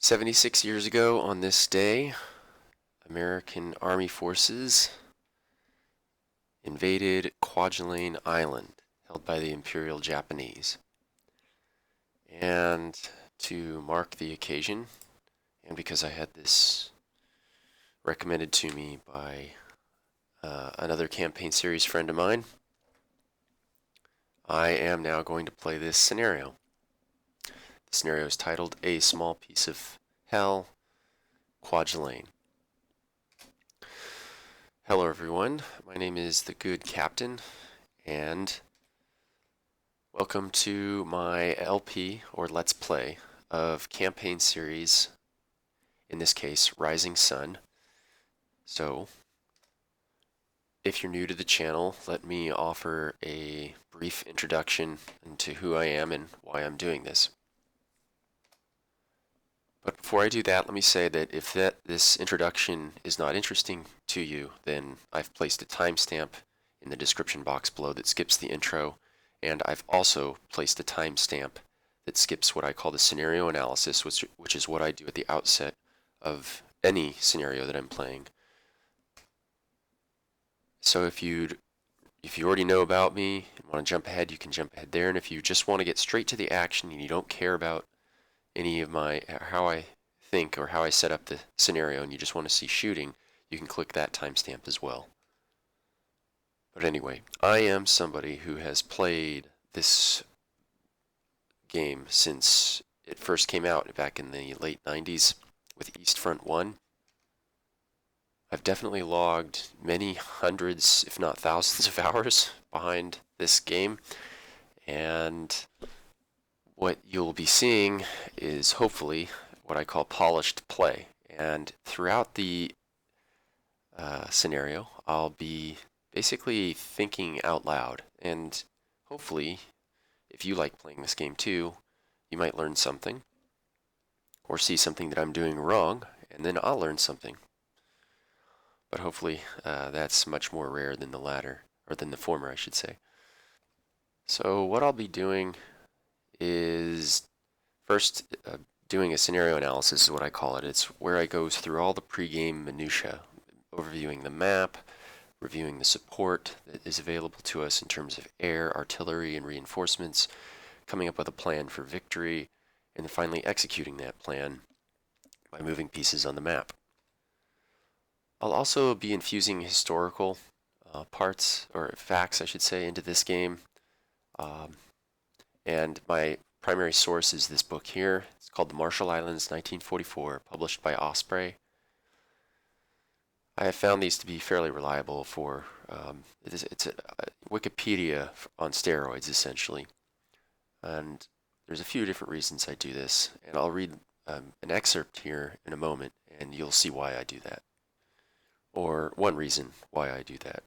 76 years ago on this day, American Army forces invaded Kwajalein Island, held by the Imperial Japanese. And to mark the occasion, and because I had this recommended to me by another campaign series friend of mine, I am now going to play this scenario. The scenario is titled A Small Piece of Hell, Kwajalein. Hello everyone, my name is the Good Captain, and welcome to my LP, or Let's Play, of campaign series, in this case, Rising Sun. So, if you're new to the channel, let me offer a brief introduction into who I am and why I'm doing this. But before I do that, let me say that if this introduction is not interesting to you, then I've placed a timestamp in the description box below that skips the intro, and I've also placed a timestamp that skips what I call the scenario analysis, which is what I do at the outset of any scenario that I'm playing. So if you already know about me and want to jump ahead, you can jump ahead there, and if you just want to get straight to the action and you don't care about any of how I think or how I set up the scenario and you just want to see shooting, you can click that timestamp as well. But anyway, I am somebody who has played this game since it first came out back in the late 90s with East Front 1. I've definitely logged many hundreds, if not thousands of hours behind this game, and what you'll be seeing is hopefully what I call polished play. And throughout the scenario, I'll be basically thinking out loud. And hopefully, if you like playing this game too, you might learn something or see something that I'm doing wrong, and then I'll learn something. But hopefully, that's much more rare than the latter, or than the former, I should say. So what I'll be doing is first doing a scenario analysis is what I call it. It's where I go through all the pregame minutia, overviewing the map, reviewing the support that is available to us in terms of air, artillery, and reinforcements, coming up with a plan for victory, and then finally executing that plan by moving pieces on the map. I'll also be infusing historical parts, or facts I should say, into this game. And my primary source is this book here. It's called The Marshall Islands, 1944, published by Osprey. I have found these to be fairly reliable for, it's a Wikipedia on steroids, essentially. And there's a few different reasons I do this, and I'll read an excerpt here in a moment, and you'll see why I do that. Or one reason why I do that.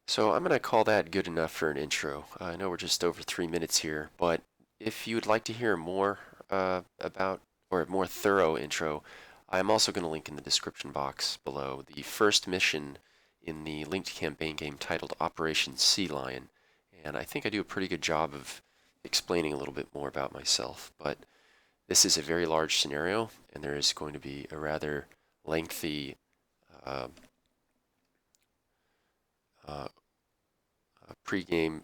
So I'm going to call that good enough for an intro. I know we're just over 3 minutes here, but if you would like to hear more about, or a more thorough intro, I'm also going to link in the description box below the first mission in the linked campaign game titled Operation Sea Lion. And I think I do a pretty good job of explaining a little bit more about myself, but this is a very large scenario, and there is going to be a rather lengthy pre-game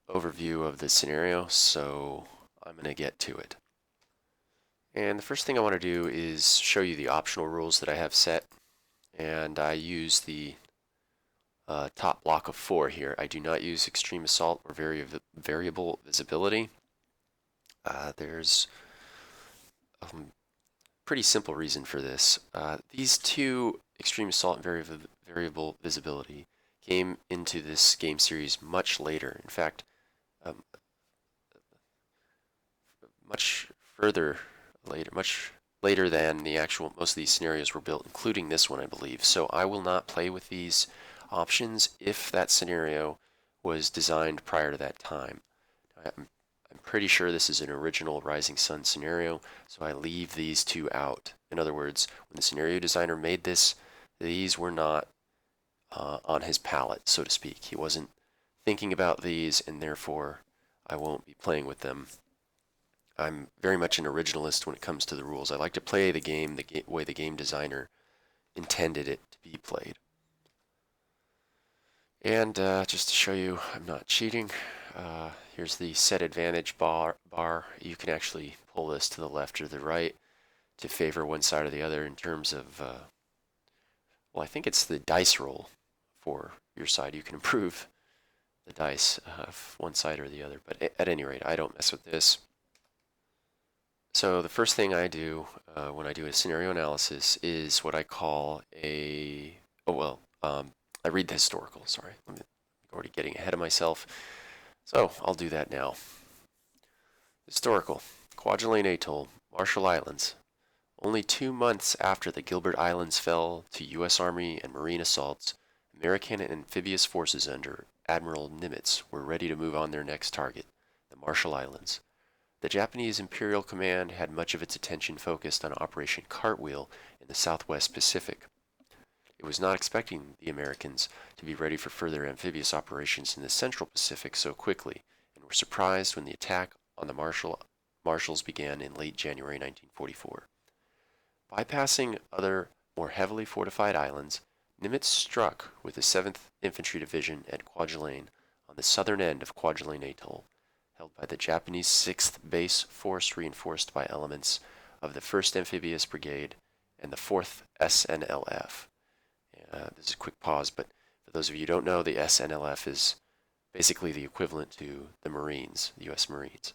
overview of the scenario, so I'm going to get to it. And the first thing I want to do is show you the optional rules that I have set, and I use the top block of 4 here. I do not use extreme assault or variable visibility. There's a pretty simple reason for this. These two, extreme assault and variable visibility, came into this game series much later. In fact, much later than the actual most of these scenarios were built, including this one, I believe. So I will not play with these options if that scenario was designed prior to that time. I'm pretty sure this is an original Rising Sun scenario, so I leave these two out. In other words, when the scenario designer made this, these were not on his palette, so to speak. He wasn't thinking about these, and therefore I won't be playing with them I'm very much an originalist when it comes to the rules. I like to play the game the way the game designer intended it to be played. And just to show you I'm not cheating, here's the set advantage bar. You can actually pull this to the left or the right to favor one side or the other in terms of, well, I think it's the dice roll for your side. You can improve the dice of one side or the other, but at any rate, I don't mess with this. So the first thing I do when I do a scenario analysis is what I call a, I read the historical, sorry. I'm already getting ahead of myself. So I'll do that now. Historical. Kwajalein Atoll, Marshall Islands. Only 2 months after the Gilbert Islands fell to U.S. Army and Marine assaults, American amphibious forces under Admiral Nimitz were ready to move on their next target, the Marshall Islands. The Japanese Imperial Command had much of its attention focused on Operation Cartwheel in the Southwest Pacific. It was not expecting the Americans to be ready for further amphibious operations in the Central Pacific so quickly, and were surprised when the attack on the Marshalls began in late January 1944. Bypassing other, more heavily fortified islands, Nimitz struck with the 7th Infantry Division at Kwajalein on the southern end of Kwajalein Atoll, held by the Japanese 6th Base Force reinforced by elements of the 1st Amphibious Brigade and the 4th SNLF. This is a quick pause, but for those of you who don't know, the SNLF is basically the equivalent to the Marines, the U.S. Marines.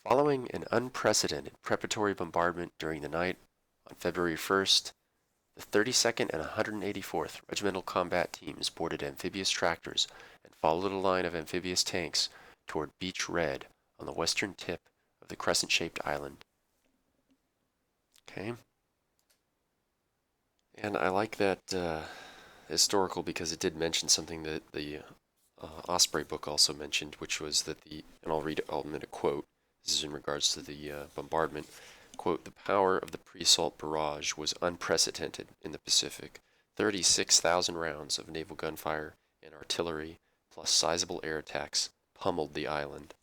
Following an unprecedented preparatory bombardment during the night on February 1st, the 32nd and 184th Regimental Combat Teams boarded amphibious tractors and followed a line of amphibious tanks toward Beach Red on the western tip of the crescent-shaped island. Okay. And I like that historical because it did mention something that the Osprey book also mentioned, which was that and I'll admit a quote. This is in regards to the bombardment. Quote, the power of the pre-assault barrage was unprecedented in the Pacific. 36,000 rounds of naval gunfire and artillery, plus sizable air attacks, pummeled the island.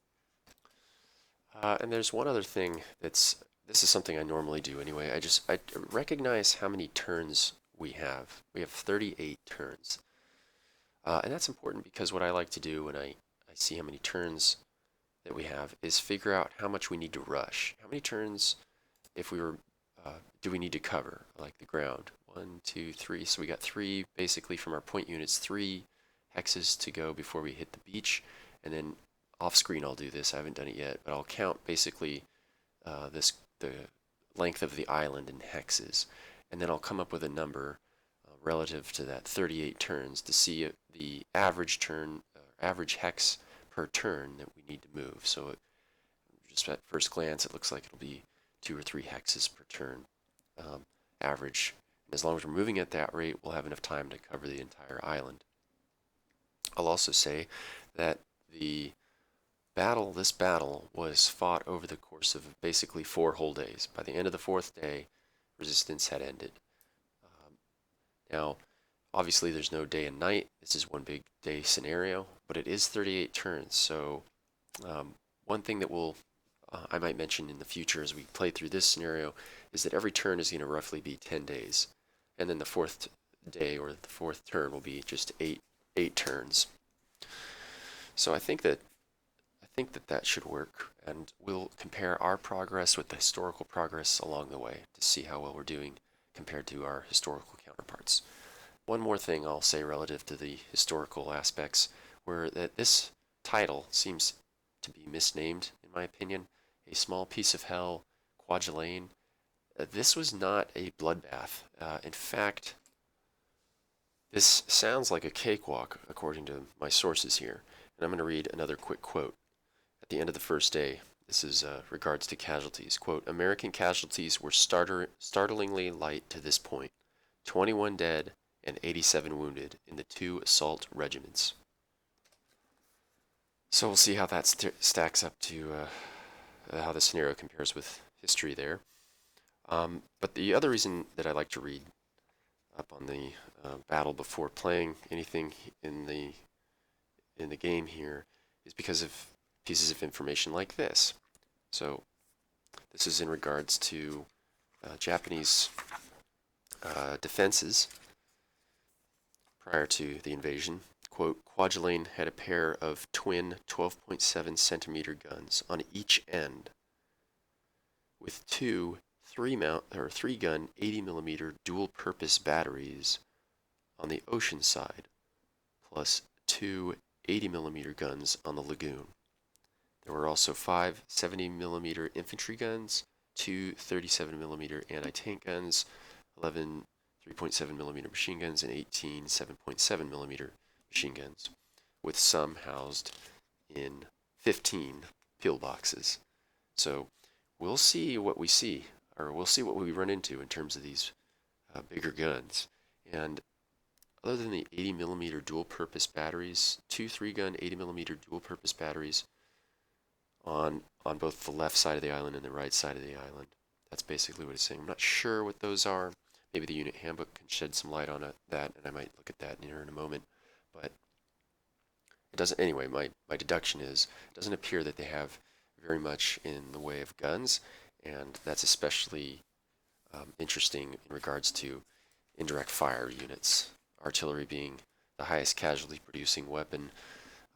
And there's one other thing this is something I normally do anyway. I recognize how many turns we have. We have 38 turns. And that's important because what I like to do when I see how many turns that we have is figure out how much we need to rush. How many turns, if we were, do we need to cover, like the ground? 1, 2, 3. So we got 3, basically from our point units, 3 hexes to go before we hit the beach. And then off screen I'll do this. I haven't done it yet, but I'll count basically the length of the island in hexes. And then I'll come up with a number relative to that 38 turns to see the average turn, average hex per turn that we need to move. So just at first glance, it looks like it'll be 2 or 3 hexes per turn average. And as long as we're moving at that rate, we'll have enough time to cover the entire island. I'll also say that this battle was fought over the course of basically 4 whole days. By the end of the 4th day, resistance had ended. Now, obviously there's no day and night. This is one big day scenario, but it is 38 turns. So one thing that I might mention in the future as we play through this scenario is that every turn is going to roughly be 10 days. And then the 4th day or the 4th turn will be just 8 turns. So I think that should work, and we'll compare our progress with the historical progress along the way to see how well we're doing compared to our historical counterparts. One more thing I'll say relative to the historical aspects were that this title seems to be misnamed, in my opinion. A Small Piece of Hell, Kwajalein. This was not a bloodbath. In fact, this sounds like a cakewalk, according to my sources here. And I'm going to read another quick quote. At the end of the first day, this is regards to casualties. Quote, American casualties were startlingly light to this point. 21 dead and 87 wounded in the 2 assault regiments. So we'll see how that stacks up to how the scenario compares with history there. But the other reason that I like to read up on the battle before playing anything in the game here is because of pieces of information like this. So this is in regards to Japanese defenses prior to the invasion. Quote, Kwajalein had a pair of twin 12.7 centimeter guns on each end with two 3-gun 80 millimeter dual purpose batteries on the ocean side, plus two 80 millimeter guns on the lagoon. There were also 5 70 millimeter infantry guns, two 37 millimeter anti-tank guns, 11 3.7 millimeter machine guns, and 18 7.7 millimeter machine guns, with some housed in 15 pillboxes. So we'll see what we see, or we'll see what we run into in terms of these bigger guns. And other than the 80 millimeter dual purpose batteries, two 3-gun 80 millimeter dual purpose batteries on both the left side of the island and the right side of the island. That's basically what it's saying. I'm not sure what those are. Maybe the unit handbook can shed some light on that, and I might look at that here in a moment. But it doesn't. Anyway, my deduction is it doesn't appear that they have very much in the way of guns, and that's especially interesting in regards to indirect fire units. Artillery being the highest casualty producing weapon.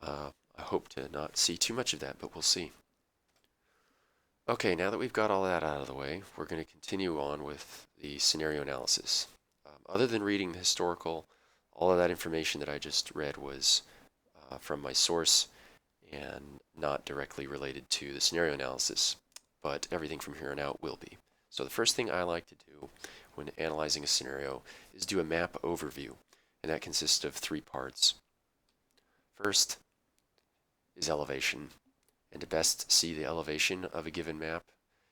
I hope to not see too much of that, but we'll see. Okay, now that we've got all that out of the way, we're going to continue on with the scenario analysis. Other than reading the historical, all of that information that I just read was from my source and not directly related to the scenario analysis, but everything from here on out will be. So the first thing I like to do when analyzing a scenario is do a map overview, and that consists of 3 parts. First is elevation, and to best see the elevation of a given map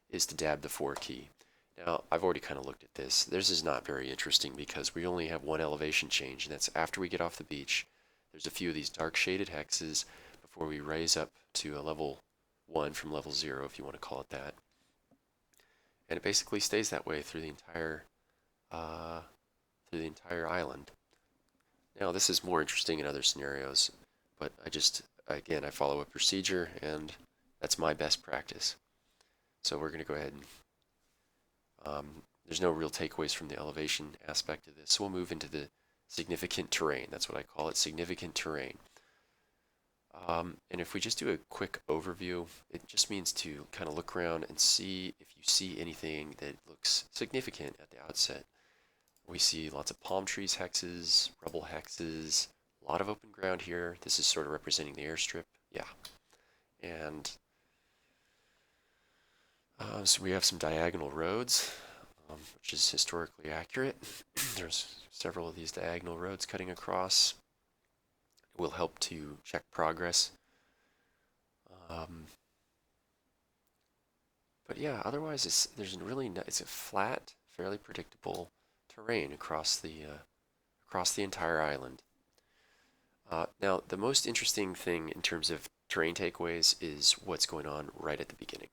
is to dab the 4 key. Now, I've already kind of looked at this. This is not very interesting because we only have one elevation change, and that's after we get off the beach. There's a few of these dark shaded hexes before we raise up to a level 1 from level 0, if you want to call it that. And it basically stays that way through the entire island. Now, this is more interesting in other scenarios, but again, I follow a procedure, and that's my best practice. So we're going to go ahead and there's no real takeaways from the elevation aspect of this. So we'll move into the significant terrain. That's what I call it, significant terrain. And if we just do a quick overview, it just means to kind of look around and see if you see anything that looks significant at the outset. We see lots of palm trees hexes, rubble hexes, a lot of open ground here. This is sort of representing the airstrip. Yeah. And so we have some diagonal roads, which is historically accurate. There's several of these diagonal roads cutting across. It will help to check progress. But yeah, otherwise it's a flat, fairly predictable terrain across the entire island. Now, the most interesting thing in terms of terrain takeaways is what's going on right at the beginning.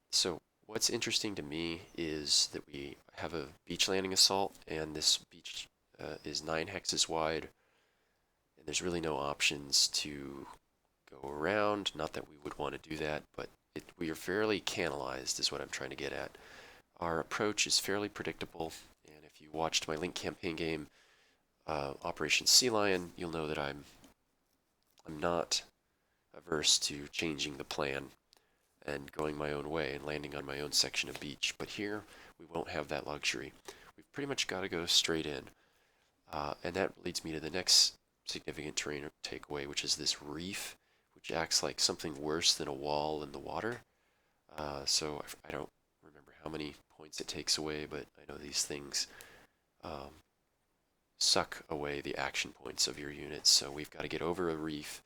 So what's interesting to me is that we have a beach landing assault, and this beach is 9 hexes wide, and there's really no options to go around. Not that we would want to do that, but we are fairly canalized is what I'm trying to get at. Our approach is fairly predictable, and if you watched my Link campaign game, Operation Sea Lion, you'll know that I'm not averse to changing the plan and going my own way and landing on my own section of beach. But here, we won't have that luxury. We've pretty much got to go straight in. And that leads me to the next significant terrain takeaway, which is this reef, which acts like something worse than a wall in the water. So I don't remember how many points it takes away, but I know these things suck away the action points of your units. So we've got to get over a reef.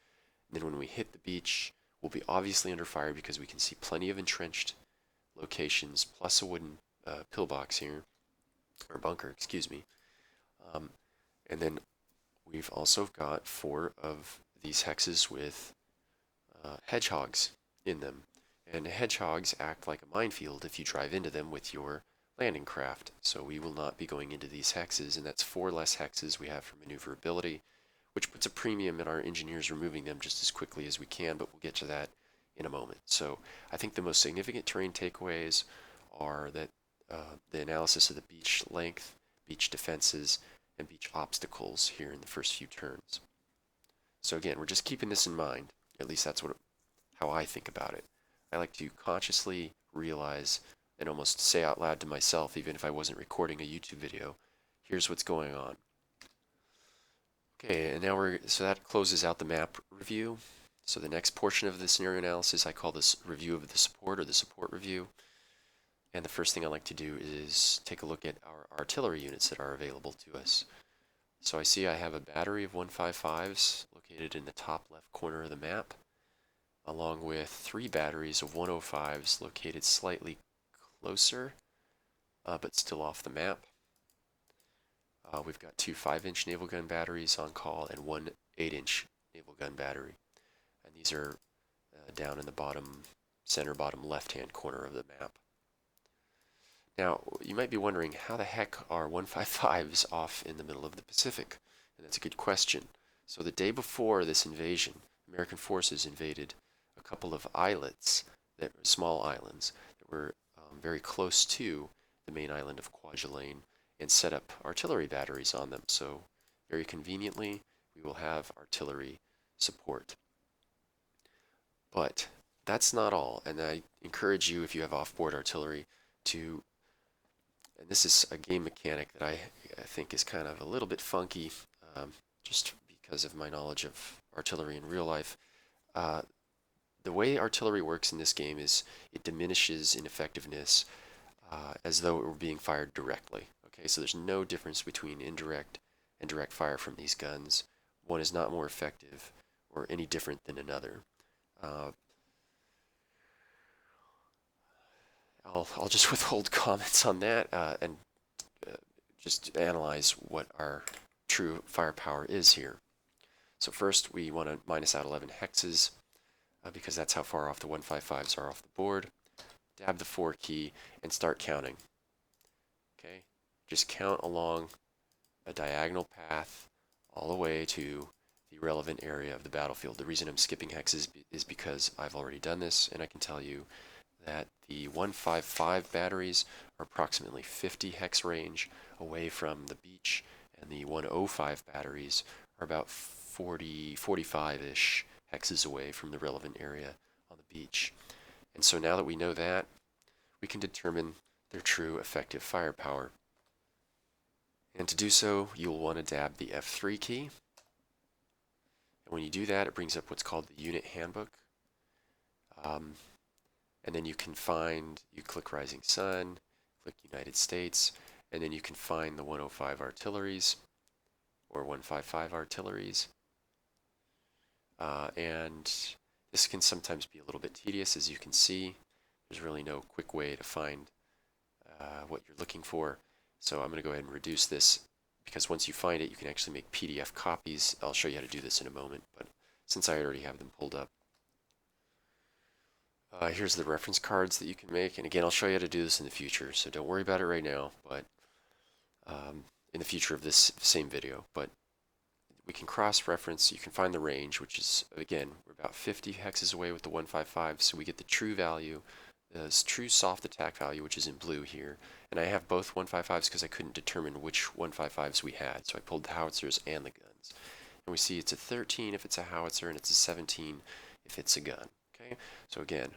And then when we hit the beach, we'll be obviously under fire because we can see plenty of entrenched locations, plus a wooden pillbox here, or bunker, excuse me. And then we've also got 4 of these hexes with hedgehogs in them. And hedgehogs act like a minefield if you drive into them with your landing craft. So we will not be going into these hexes, and that's 4 less hexes we have for maneuverability, which puts a premium in our engineers removing them just as quickly as we can, but we'll get to that in a moment. So I think the most significant terrain takeaways are that the analysis of the beach length, beach defenses, and beach obstacles here in the first few turns. So again, we're just keeping this in mind. At least that's how I think about it. I like to consciously realize and almost say out loud to myself, even if I wasn't recording a YouTube video, here's what's going on. Okay, and now so that closes out the map review. So the next portion of the scenario analysis, I call this review of the support, or the support review. And the first thing I like to do is take a look at our artillery units that are available to us. So I see I have a battery of 155s located in the top left corner of the map, along with 3 batteries of 105s located slightly closer, but still off the map. We've got 2 5-inch naval gun batteries on call and 1 8-inch naval gun battery. And these are down in the center bottom left-hand corner of the map. Now, you might be wondering, how the heck are 155s off in the middle of the Pacific? And that's a good question. So the day before this invasion, American forces invaded a couple of islets, small islands, that were very close to the main island of Kwajalein, and set up artillery batteries on them. So very conveniently, we will have artillery support. But that's not all, and I encourage you, if you have off-board artillery, to, and this is a game mechanic that I think is kind of a little bit funky, just because of my knowledge of artillery in real life. The way artillery works in this game is it diminishes in effectiveness as though it were being fired directly. Okay, so there's no difference between indirect and direct fire from these guns. One is not more effective or any different than another. I'll just withhold comments on that and just analyze what our true firepower is here. So first, we want to minus out 11 hexes because that's how far off the 155s are off the board. Dab the 4 key and start counting. Okay, just count along a diagonal path all the way to the relevant area of the battlefield. The reason I'm skipping hexes is because I've already done this, and I can tell you that the 155 batteries are approximately 50 hex range away from the beach, and the 105 batteries are about 45-ish hexes away from the relevant area on the beach. And so now that we know that, we can determine their true effective firepower. And to do so, you'll want to dab the F3 key. And when you do that, it brings up what's called the unit handbook. And then you click Rising Sun, click United States, and then you can find the 105 artilleries, or 155 artilleries. And this can sometimes be a little bit tedious, as you can see. There's really no quick way to find what you're looking for. So I'm going to go ahead and reduce this, because once you find it, you can actually make PDF copies. I'll show you how to do this in a moment, but since I already have them pulled up. Here's the reference cards that you can make, and again, I'll show you how to do this in the future, so don't worry about it right now, but in the future of this same video. But we can cross-reference, you can find the range, which is, again, we're about 50 hexes away with the 155, so we get the true value, the true soft attack value, which is in blue here. And I have both 155s because I couldn't determine which 155s we had, so I pulled the howitzers and the guns. And we see it's a 13 if it's a howitzer, and it's a 17 if it's a gun. Okay, so again,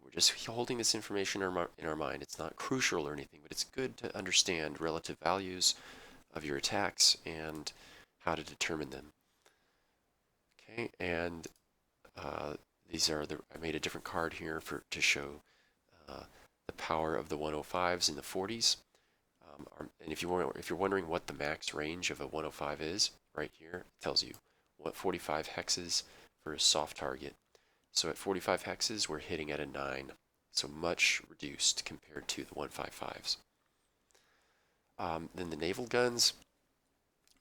we're just holding this information in our mind. It's not crucial or anything, but it's good to understand relative values of your attacks and how to determine them. Okay, and these are I made a different card here to show the power of the 105s and the 40s. And if you're wondering what the max range of a 105 is, right here it tells you what 45 hexes for a soft target. So at 45 hexes, we're hitting at a 9, so much reduced compared to the 155s. Then the naval guns.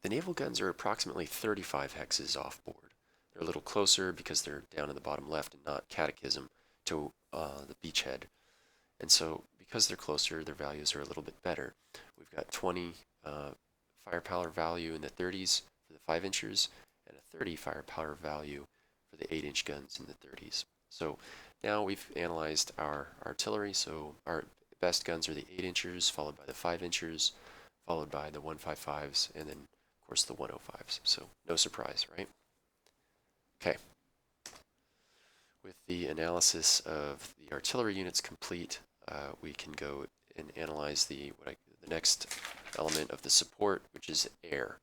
The naval guns are approximately 35 hexes off board. They're a little closer because they're down in the bottom left and not catechism to the beachhead. And so because they're closer, their values are a little bit better. We've got 20 firepower value in the 30s for the 5-inchers and a 30 firepower value for the 8-inch guns in the 30s. So now we've analyzed our artillery. So our best guns are the 8-inchers, followed by the 5-inchers, followed by the 155s, and then, of course, the 105s. So no surprise, right? Okay. With the analysis of the artillery units complete, we can go and analyze the next element of the support, which is air.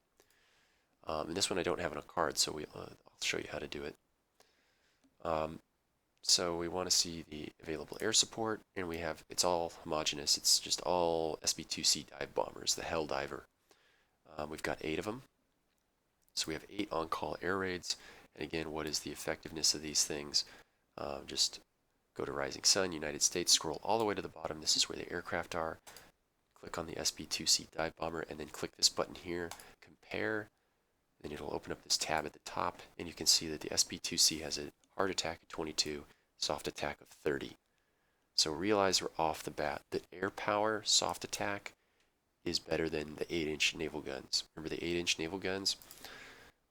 And this one I don't have on a card, so I'll show you how to do it. So we want to see the available air support, and we have, it's all homogeneous. It's just all SB-2C dive bombers, the Helldiver. We've got 8 of them. So we have 8 on-call air raids. And again, what is the effectiveness of these things? Just go to Rising Sun, United States, scroll all the way to the bottom. This is where the aircraft are. Click on the SB-2C dive bomber, and then click this button here, compare. Then it'll open up this tab at the top, and you can see that the SB-2C has a hard attack of 22, soft attack of 30. So realize we're off the bat that air power soft attack is better than the 8-inch naval guns. Remember the 8-inch naval guns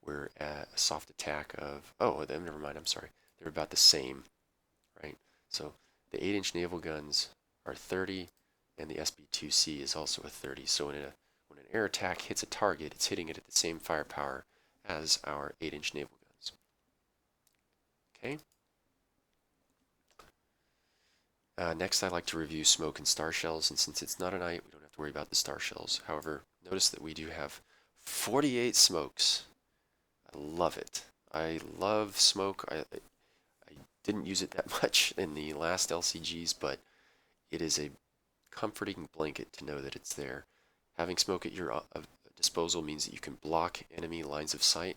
were at a soft attack of, oh, never mind, I'm sorry. They're about the same, right? So the 8-inch naval guns are 30, and the SB-2C is also a 30. So when an air attack hits a target, it's hitting it at the same firepower as our 8-inch naval guns. Okay. Next, I like to review smoke and star shells, and since it's not a night, we don't have to worry about the star shells. However, notice that we do have 48 smokes. I love it. I love smoke. I didn't use it that much in the last LCGs, but it is a comforting blanket to know that it's there. Having smoke at your disposal means that you can block enemy lines of sight.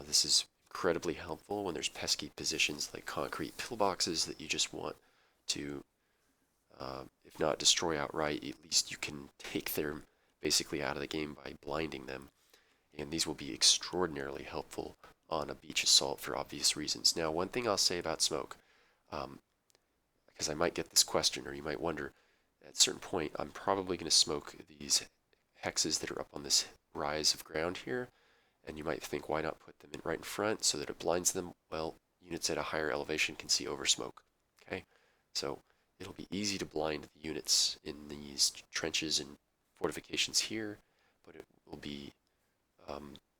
This is incredibly helpful when there's pesky positions like concrete pillboxes that you just want to, if not destroy outright, at least you can take them basically out of the game by blinding them. And these will be extraordinarily helpful on a beach assault for obvious reasons. Now, one thing I'll say about smoke, because I might get this question, or you might wonder, at a certain point, I'm probably going to smoke these hexes that are up on this rise of ground here, and you might think, why not put them right in front so that it blinds them? Well, units at a higher elevation can see over smoke, okay? So it'll be easy to blind the units in these trenches and fortifications here, but it will be,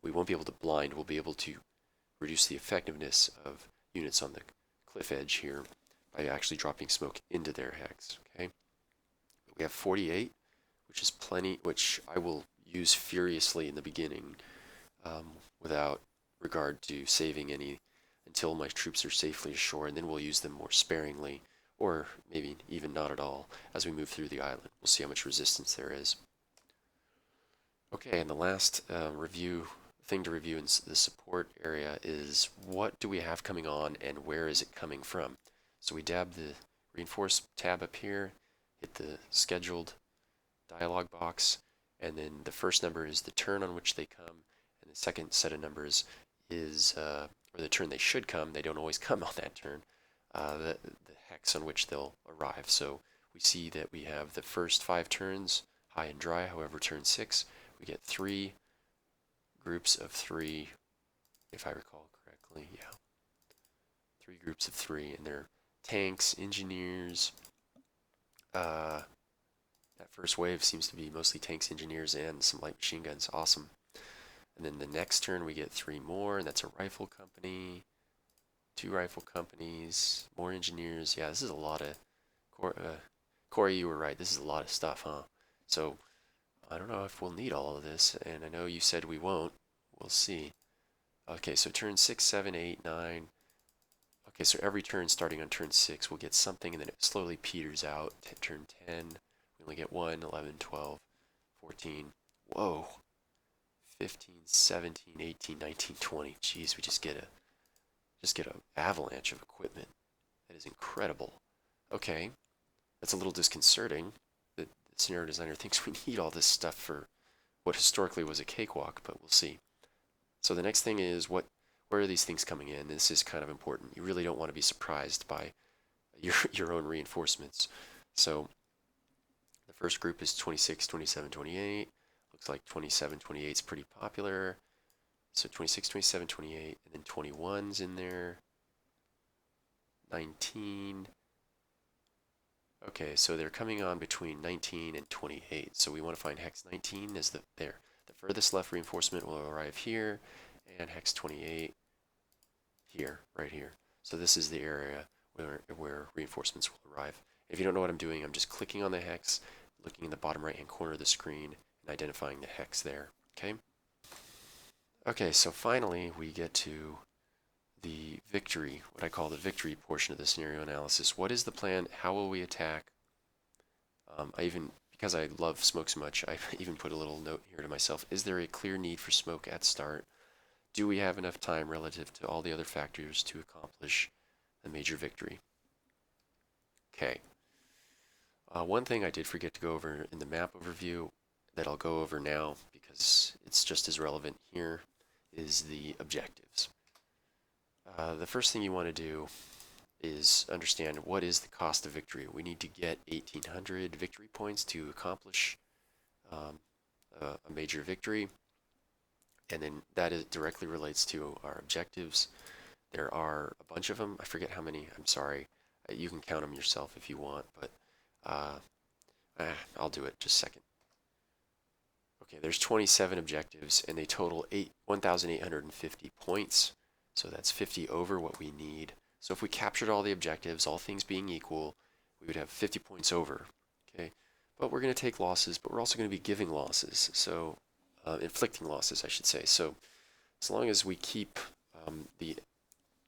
we won't be able to blind, we'll be able to reduce the effectiveness of units on the cliff edge here by actually dropping smoke into their hex, okay? We have 48, which is plenty, which I will use furiously in the beginning without regard to saving any until my troops are safely ashore, and then we'll use them more sparingly, or maybe even not at all, as we move through the island. We'll see how much resistance there is. Okay, and the last thing to review in the support area is what do we have coming on and where is it coming from? So we dab the reinforce tab up here, hit the scheduled dialog box, and then the first number is the turn on which they come, and the second set of numbers is, or the turn they should come, they don't always come on that turn, the hex on which they'll arrive. So we see that we have the first 5 turns, high and dry, however turn 6, we get 3 groups of 3, if I recall correctly, yeah. 3 groups of 3, and they're tanks, engineers, that first wave seems to be mostly tanks, engineers, and some light machine guns. Awesome. And then the next turn we get 3 more, and that's a rifle company, 2 rifle companies, more engineers. Yeah, this is a lot of... Corey, you were right. This is a lot of stuff, huh? So I don't know if we'll need all of this, and I know you said we won't. We'll see. Okay, so turn 6, 7, 8, 9. Okay, so every turn starting on turn 6 we'll get something, and then it slowly peters out. Turn 10, we only get 1, 11, 12, 14. Whoa. 15, 17, 18, 19, 20. Jeez, we just get an avalanche of equipment. That is incredible. Okay, that's a little disconcerting. The scenario designer thinks we need all this stuff for what historically was a cakewalk, but we'll see. So the next thing is where are these things coming in? This is kind of important. You really don't want to be surprised by your own reinforcements. So the first group is 26, 27, 28. Looks like 27, 28 is pretty popular. So 26, 27, 28, and then 21's in there. 19. Okay, so they're coming on between 19 and 28. So we want to find hex 19 as the furthest left reinforcement will arrive here, and hex 28 here, right here. So this is the area where reinforcements will arrive. If you don't know what I'm doing, I'm just clicking on the hex, looking in the bottom right-hand corner of the screen, and identifying the hex there, okay? Okay, so finally we get to the victory, what I call the victory portion of the scenario analysis. What is the plan? How will we attack? Because I love smoke so much, I even put a little note here to myself. Is there a clear need for smoke at start? Do we have enough time relative to all the other factors to accomplish a major victory? Okay. One thing I did forget to go over in the map overview that I'll go over now because it's just as relevant here is the objectives. The first thing you want to do is understand what is the cost of victory. We need to get 1,800 victory points to accomplish a major victory, and then that directly relates to our objectives. There are a bunch of them. I forget how many. I'm sorry. You can count them yourself if you want, but I'll do it just a second. Okay, there's 27 objectives, and they total 1,850 points. So that's 50 over what we need. So if we captured all the objectives, all things being equal, we would have 50 points over. Okay, but we're going to take losses, but we're also going to be giving losses. So inflicting losses, I should say. So as long as we keep the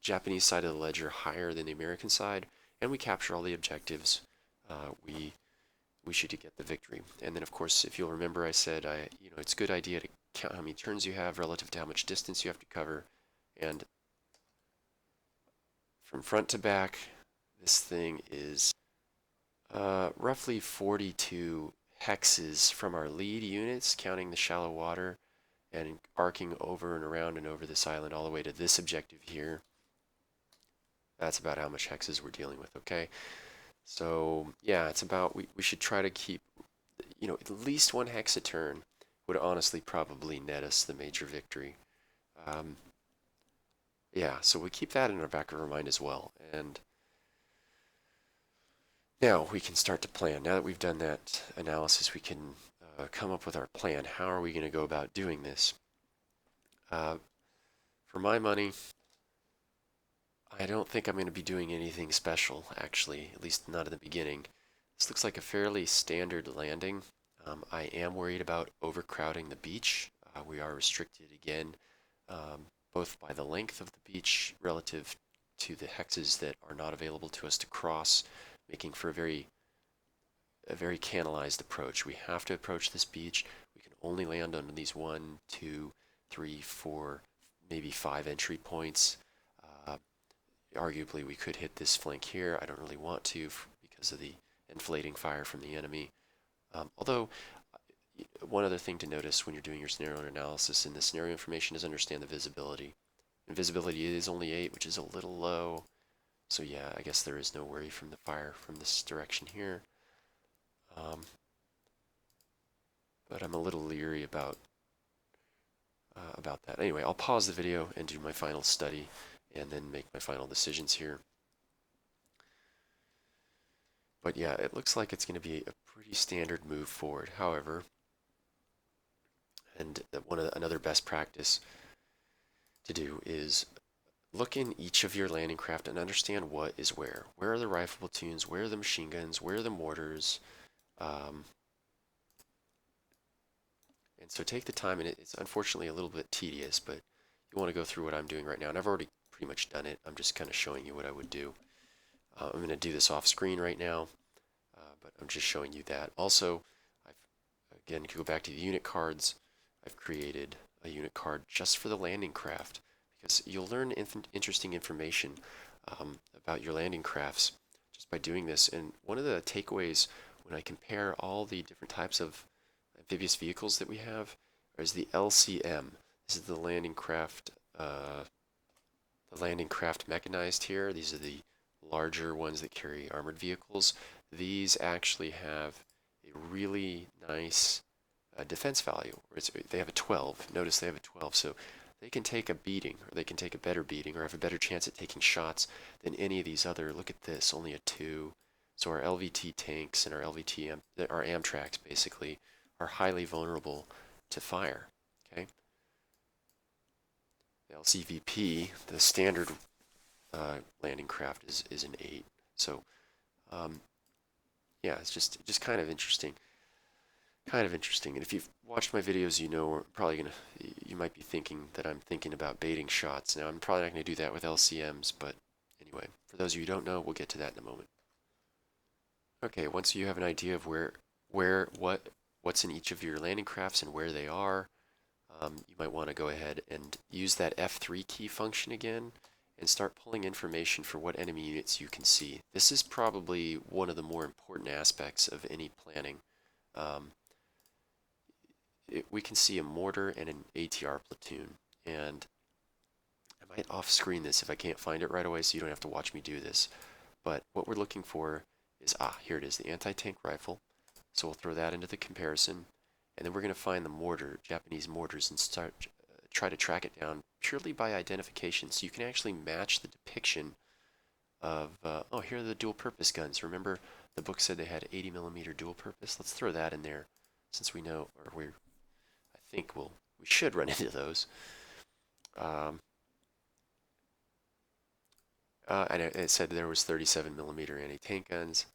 Japanese side of the ledger higher than the American side, and we capture all the objectives, we should get the victory. And then, of course, if you'll remember, I said it's a good idea to count how many turns you have relative to how much distance you have to cover. And from front to back, this thing is roughly 42 hexes from our lead units, counting the shallow water, and arcing over and around and over this island all the way to this objective here. That's about how much hexes we're dealing with, okay? So, yeah, it's about, we should try to keep, at least one hex a turn would honestly probably net us the major victory. Yeah, so we keep that in our back of our mind as well. And now we can start to plan. Now that we've done that analysis, we can come up with our plan. How are we going to go about doing this? For my money, I don't think I'm going to be doing anything special, actually, at least not in the beginning. This looks like a fairly standard landing. I am worried about overcrowding the beach. We are restricted again, both by the length of the beach relative to the hexes that are not available to us to cross, making for a very canalized approach. We have to approach this beach. We can only land on these 1, 2, 3, 4, maybe 5 entry points. Arguably, we could hit this flank here. I don't really want to because of the inflating fire from the enemy. Although, one other thing to notice when you're doing your scenario analysis in the scenario information is understand the visibility. And visibility is only 8, which is a little low. So yeah, I guess there is no worry from the fire from this direction here. But I'm a little leery about that. Anyway, I'll pause the video and do my final study and then make my final decisions here. But yeah, it looks like it's going to be a pretty standard move forward. However, and another best practice to do is look in each of your landing craft and understand what is where. Where are the rifle platoons? Where are the machine guns? Where are the mortars? And so take the time, and it's unfortunately a little bit tedious, but you want to go through what I'm doing right now, and I've already pretty much done it. I'm just kind of showing you what I would do. I'm going to do this off screen right now, but I'm just showing you that. Also, again, to go back to the unit cards, I've created a unit card just for the landing craft, because you'll learn interesting information about your landing crafts just by doing this. And one of the takeaways when I compare all the different types of amphibious vehicles that we have is the LCM. This is the landing craft mechanized here. These are the larger ones that carry armored vehicles. These actually have a really nice defense value. They have a 12. Notice they have a 12. So they can take a beating, or they can take a better beating, or have a better chance at taking shots than any of these other. Look at this, only a 2. So our LVT tanks and our our Amtraks basically are highly vulnerable to fire. Okay. The LCVP, the standard landing craft, is an 8. So yeah, it's just kind of interesting. Kind of interesting. And if you've watched my videos, you know we're probably gonna you might be thinking that I'm thinking about baiting shots. Now I'm probably not gonna do that with LCMs, but anyway, for those of you who don't know, we'll get to that in a moment. Okay, once you have an idea of what's in each of your landing crafts and where they are, you might want to go ahead and use that F3 key function again and start pulling information for what enemy units you can see. This is probably one of the more important aspects of any planning. We can see a mortar and an ATR platoon, and I might off-screen this if I can't find it right away so you don't have to watch me do this. But what we're looking for is, here it is, the anti-tank rifle. So we'll throw that into the comparison, and then we're going to find the mortar, Japanese mortars, and start try to track it down purely by identification. So you can actually match the depiction of, here are the dual purpose guns. Remember the book said they had 80 millimeter dual purpose? Let's throw that in there since we know, or I think we should run into those. And it said there was 37 millimeter anti-tank guns.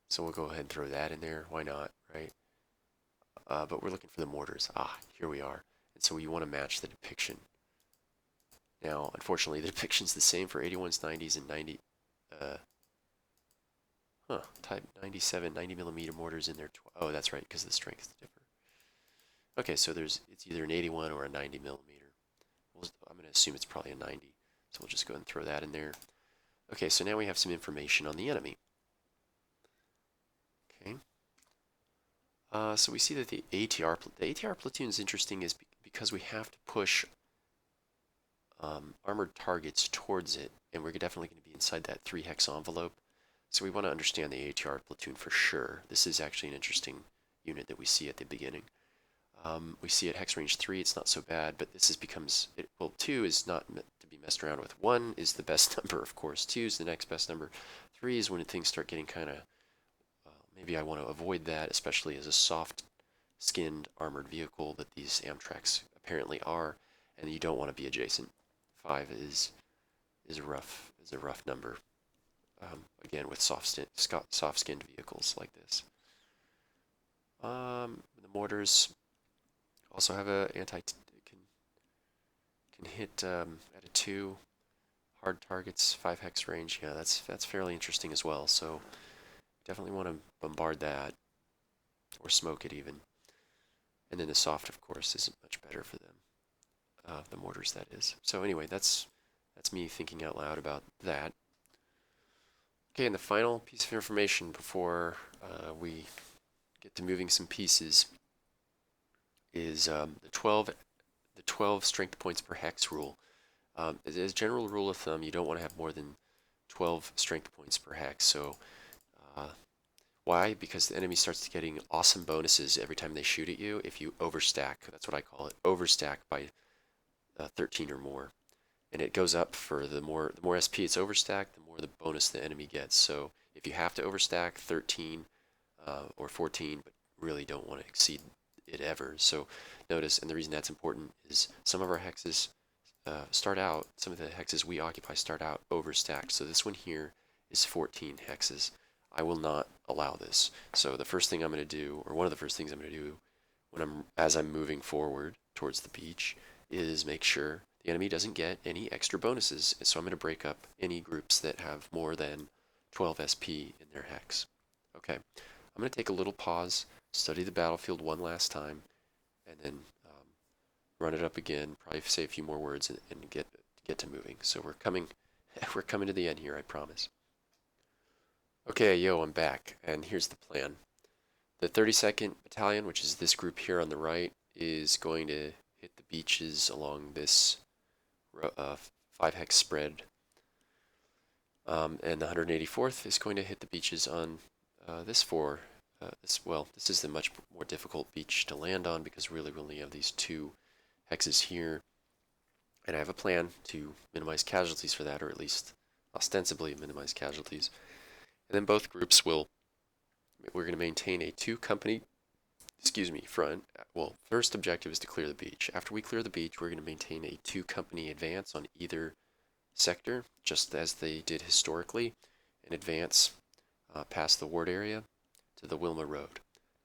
So we'll go ahead and throw that in there. Why not, right? But we're looking for the mortars. Here we are. And so you want to match the depiction. Now, unfortunately, the depiction's the same for 81s, 90s, and 90. Type 97, 90 millimeter mortars in there. Oh, that's right, because the strengths differ. Okay, so it's either an 81 or a 90 millimeter. I'm going to assume it's probably a 90. So we'll just go ahead and throw that in there. Okay, so now we have some information on the enemy. Okay. So we see that the ATR platoon is interesting because we have to push armored targets towards it, and we're definitely going to be inside that 3 hex envelope. So we want to understand the ATR platoon for sure. This is actually an interesting unit that we see at the beginning. We see at hex range 3, it's not so bad, but this becomes, 2 is not meant to be messed around with. 1 is the best number, of course. 2 is the next best number. 3 is when things start getting kind of, maybe I want to avoid that, especially as a soft-skinned armored vehicle that these Amtraks apparently are, and you don't want to be adjacent. 5 is a rough number. Again, with soft-skinned vehicles like this. The mortars also have a can hit at a 2 hard targets, 5 hex range. Yeah, that's fairly interesting as well. So definitely want to bombard that or smoke it even. And then the soft, of course, isn't much better for them. The mortars, that is. So anyway, that's me thinking out loud about that. Okay, and the final piece of information before we get to moving some pieces is the 12 strength points per hex rule. As a general rule of thumb, you don't want to have more than 12 strength points per hex. So why? Because the enemy starts getting awesome bonuses every time they shoot at you if you overstack. That's what I call it. Overstack by 13 or more. And it goes up for the more SP it's overstacked, the more the bonus the enemy gets. So if you have to overstack 13 or 14, but really don't want to exceed it ever. So notice, and the reason that's important is some of our hexes some of the hexes we occupy start out overstacked. So this one here is 14 hexes. I will not allow this. So the first thing I'm going to do, or one of the first things I'm going to do as I'm moving forward towards the beach, is make sure the enemy doesn't get any extra bonuses. So I'm going to break up any groups that have more than 12 SP in their hex. Okay, I'm going to take a little pause, study the battlefield one last time, and then run it up again, probably say a few more words, and get to moving. So we're coming to the end here, I promise. Okay, I'm back, and here's the plan. The 32nd Battalion, which is this group here on the right, is going to hit the beaches along this 5 hex spread. And the 184th is going to hit the beaches on this 4. This is the much more difficult beach to land on because really we only have these 2 hexes here, and I have a plan to minimize casualties for that, or at least ostensibly minimize casualties. And then both groups we're going to maintain a 2-company, front. Well, first objective is to clear the beach. After we clear the beach, we're going to maintain a 2-company advance on either sector, just as they did historically, and advance past the ward area to the Wilma Road.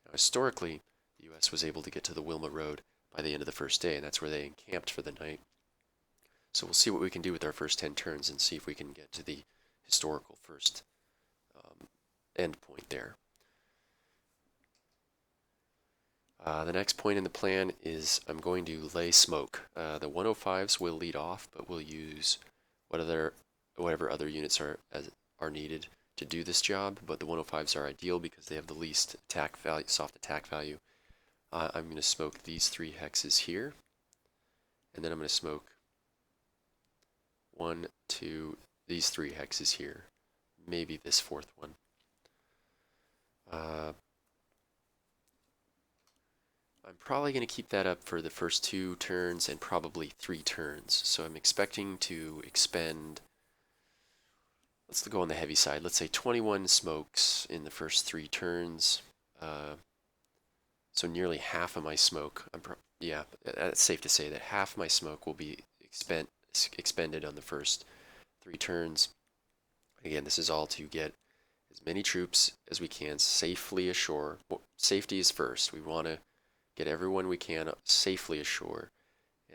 Now, historically, the U.S. was able to get to the Wilma Road by the end of the first day, and that's where they encamped for the night. So we'll see what we can do with our first 10 turns and see if we can get to the historical first end point there. The next point in the plan is I'm going to lay smoke. The 105s will lead off, but we'll use whatever other units are needed to do this job. But the 105s are ideal because they have the least attack value, soft attack value. I'm going to smoke these 3 hexes here, and then I'm going to smoke 1, 2, these 3 hexes here, maybe this 4th one. I'm probably going to keep that up for the first 2 turns and probably 3 turns. So I'm expecting to expend, let's go on the heavy side, let's say 21 smokes in the first 3 turns. So nearly half of my smoke, yeah, it's safe to say that half my smoke will be expended on the first 3 turns. Again, this is all to get as many troops as we can safely ashore. Well, safety is first. We want to get everyone we can safely ashore.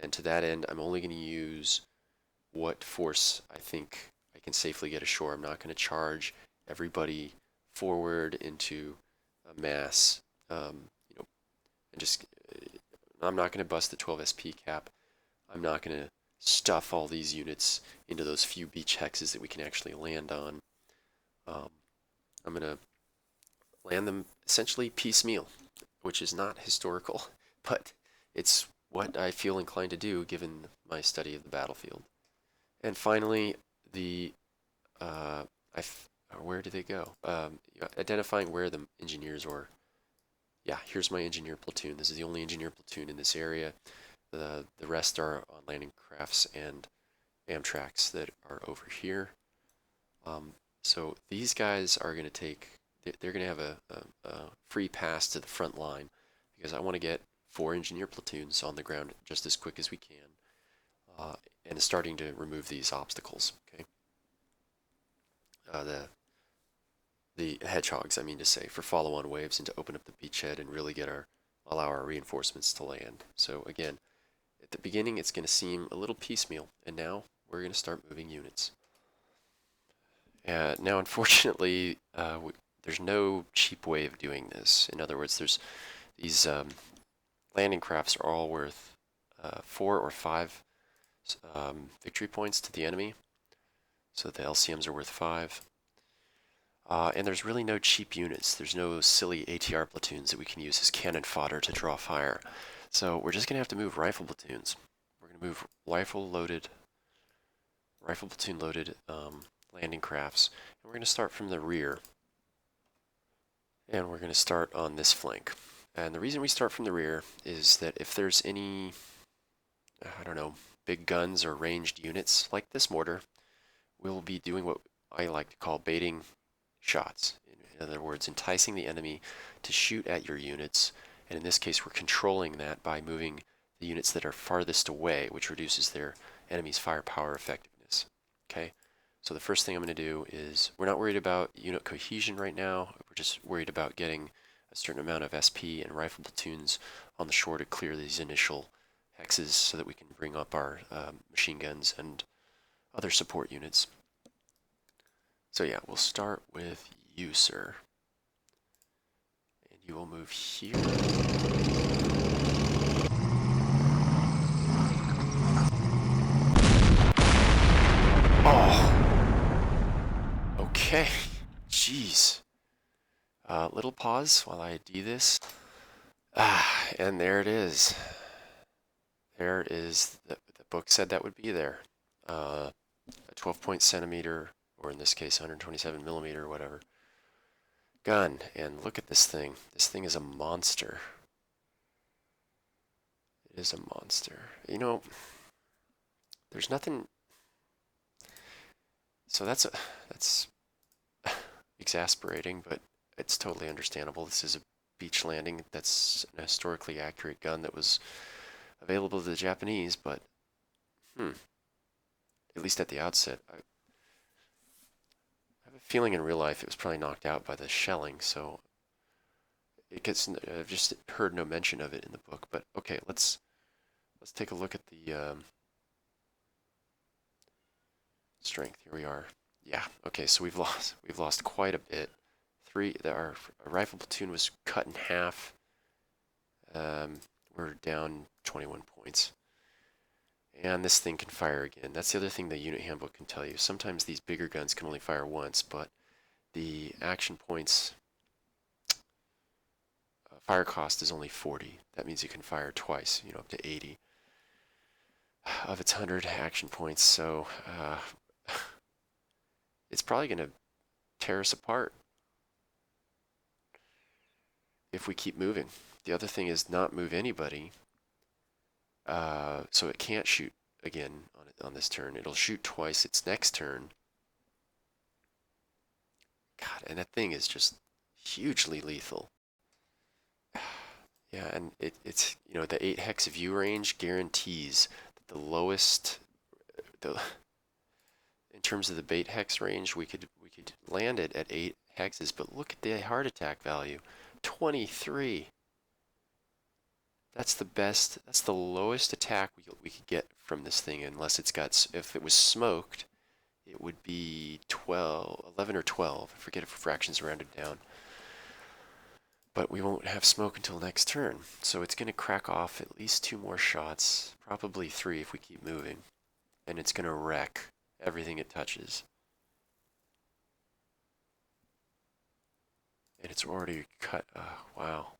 And to that end, I'm only going to use what force I think I can safely get ashore. I'm not going to charge everybody forward into a mass, and just, I'm not going to bust the 12 SP cap. I'm not going to stuff all these units into those few beach hexes that we can actually land on. I'm going to land them essentially piecemeal, which is not historical, but it's what I feel inclined to do given my study of the battlefield. And finally, where do they go? Identifying where the engineers were. Yeah, here's my engineer platoon. This is the only engineer platoon in this area. The rest are on landing crafts and Amtraks that are over here. So these guys are going to they're going to have a free pass to the front line because I want to get 4 engineer platoons on the ground just as quick as we can, and starting to remove these obstacles. Okay, the hedgehogs, I mean to say, for follow-on waves and to open up the beachhead and really allow our reinforcements to land. So again, at the beginning it's going to seem a little piecemeal, and now we're going to start moving units. Now, unfortunately, there's no cheap way of doing this. In other words, there's these landing crafts are all worth 4 or 5 victory points to the enemy. So the LCMs are worth 5. And there's really no cheap units. There's no silly ATR platoons that we can use as cannon fodder to draw fire. So we're just going to have to move rifle platoons. We're going to move rifle platoon loaded landing crafts. And we're going to start from the rear. And we're going to start on this flank. And the reason we start from the rear is that if there's any, I don't know, big guns or ranged units like this mortar, we'll be doing what I like to call baiting shots. In other words, enticing the enemy to shoot at your units. And in this case, we're controlling that by moving the units that are farthest away, which reduces their enemy's firepower effectiveness. Okay? So the first thing I'm going to do is, we're not worried about unit cohesion right now. We're just worried about getting a certain amount of SP and rifle platoons on the shore to clear these initial hexes so that we can bring up our machine guns and other support units. So yeah, we'll start with you, sir. And you will move here. Oh! Okay. Jeez. Little pause while I do this. And there it is. There it is. The book said that would be there. A 12-point centimeter, or in this case 127 millimeter or whatever, gun. And look at this thing. This thing is a monster. It is a monster. You know, there's nothing. So that's exasperating, but it's totally understandable. This is a beach landing. That's an historically accurate gun that was available to the Japanese, but at least at the outset, I have a feeling in real life it was probably knocked out by the shelling. So it gets. I've just heard no mention of it in the book. But okay, let's take a look at the strength. Here we are. Yeah. Okay. So we've lost quite a bit. Our rifle platoon was cut in half. We're down 21 points. And this thing can fire again. That's the other thing the unit handbook can tell you. Sometimes these bigger guns can only fire once, but the action points fire cost is only 40. That means you can fire twice, up to 80 of its 100 action points. So it's probably going to tear us apart if we keep moving. The other thing is not move anybody, so it can't shoot again on this turn. It'll shoot twice its next turn. God, and that thing is just hugely lethal. Yeah, and it's the 8 hex view range guarantees that the lowest, in terms of the bait hex range, we could land it at 8 hexes. But look at the heart attack value, 23. That's the best. That's the lowest attack we could get from this thing, unless it's got. If it was smoked, it would be 11 or 12. I forget if fractions rounded down. But we won't have smoke until next turn, so it's going to crack off at least 2 more shots, probably 3 if we keep moving, and it's going to wreck everything it touches. And it's already cut. Wow.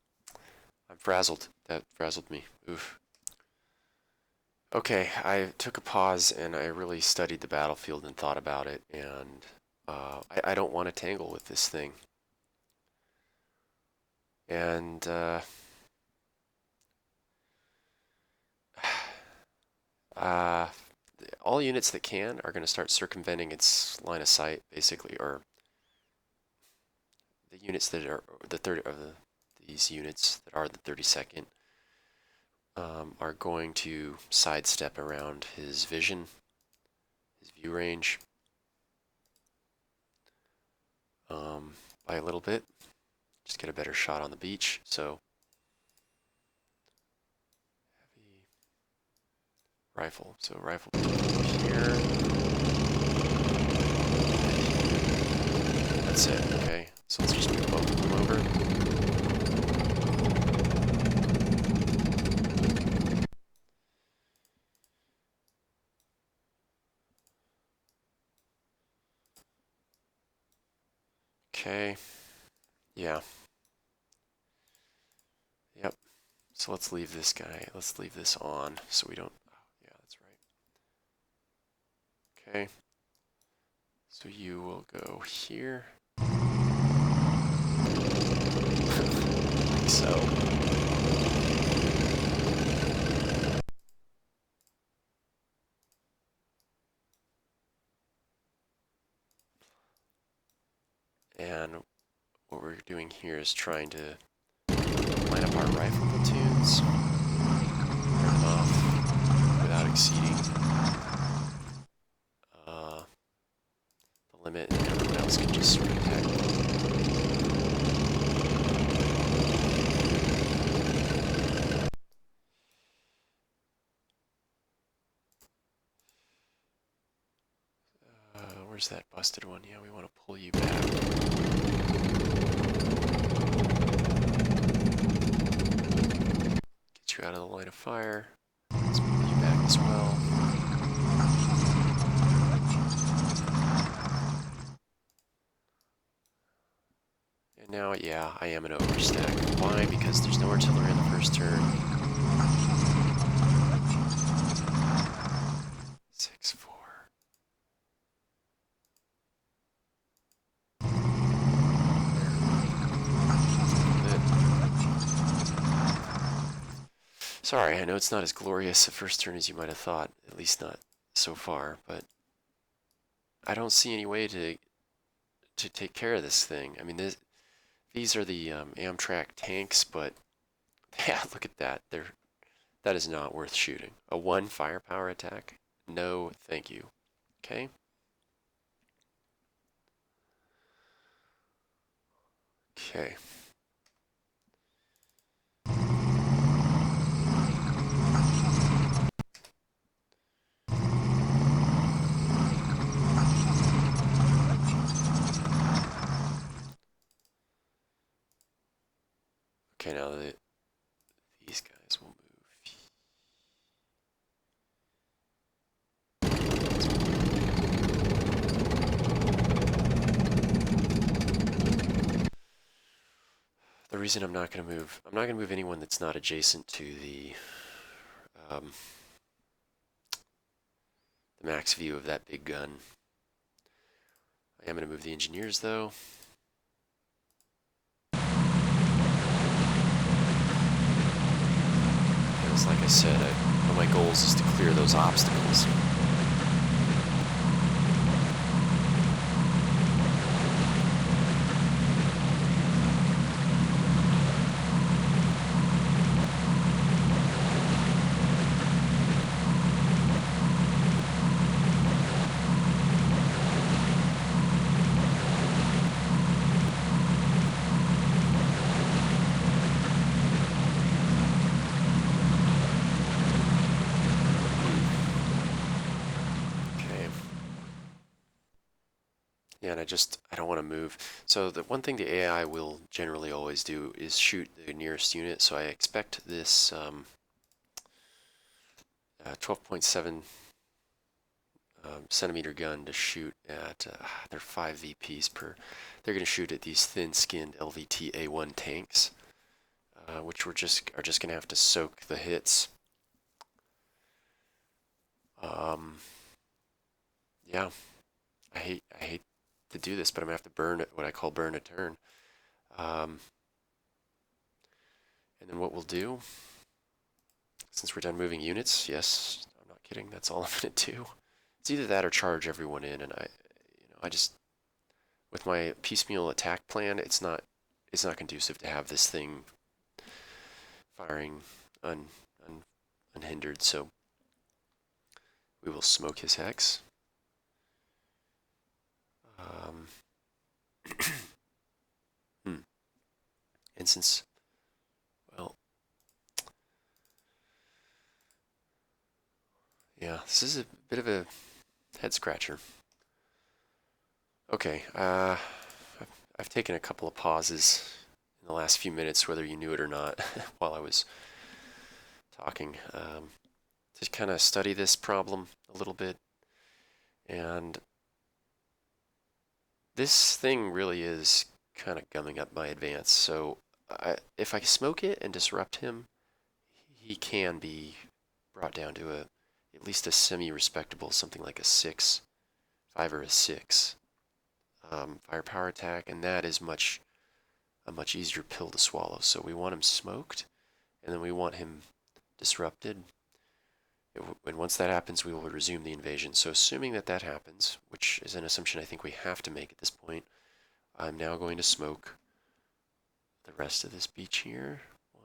I'm frazzled. That frazzled me. Oof. Okay, I took a pause and I really studied the battlefield and thought about it, and I don't want to tangle with this thing. And all units that can are going to start circumventing its line of sight, basically, or the units that are these units that are the 32nd are going to sidestep around his vision, his view range, by a little bit. Just get a better shot on the beach. So heavy rifle. So rifle here. That's it. Okay. So let's just move both of them over. Okay. Yeah. Yep. So let's leave this guy. Let's leave this on so we don't. Oh, yeah, that's right. Okay. So you will go here. Like so. And what we're doing here is trying to line up our rifle platoons, fire them off without exceeding the limit, and everyone else can just sort of attack. Where's that busted one? Yeah, we want to pull you back. Get you out of the line of fire. Let's pull you back as well. And now, yeah, I am an overstack. Why? Because there's no artillery in the first turn. 6-4. Sorry, I know it's not as glorious a first turn as you might have thought, at least not so far, but I don't see any way to take care of this thing. I mean, these are the Amtrak tanks, but yeah, look at that. That is not worth shooting. A 1 firepower attack? No, thank you. Okay? Okay. Okay, now these guys will move. The reason I'm not going to move anyone that's not adjacent to um, the max view of that big gun. I am going to move the engineers, though. Because, like I said, one of my goals is to clear those obstacles. Yeah, and I don't want to move. So the one thing the AI will generally always do is shoot the nearest unit. So I expect this 12.7 centimeter gun to shoot at, they're 5 VPs per. They're going to shoot at these thin-skinned LVT A1 tanks, which are just going to have to soak the hits. Yeah, I hate to do this, but I'm gonna have to burn what I call burn a turn. And then what we'll do, since we're done moving units, yes, I'm not kidding, that's all I'm gonna do. It's either that or charge everyone in, and I just, with my piecemeal attack plan, it's not conducive to have this thing firing unhindered, so we will smoke his hex. And since, well, yeah, this is a bit of a head scratcher. Okay, I've taken a couple of pauses in the last few minutes, whether you knew it or not, while I was talking, to kind of study this problem a little bit. And this thing really is kind of gumming up my advance. So if I smoke it and disrupt him, he can be brought down to at least a semi-respectable, something like a 6, 5 or a 6 firepower attack, and that is a much easier pill to swallow. So we want him smoked, and then we want him disrupted. And once that happens, we will resume the invasion. So assuming that that happens, which is an assumption I think we have to make at this point, I'm now going to smoke the rest of this beach here. 1,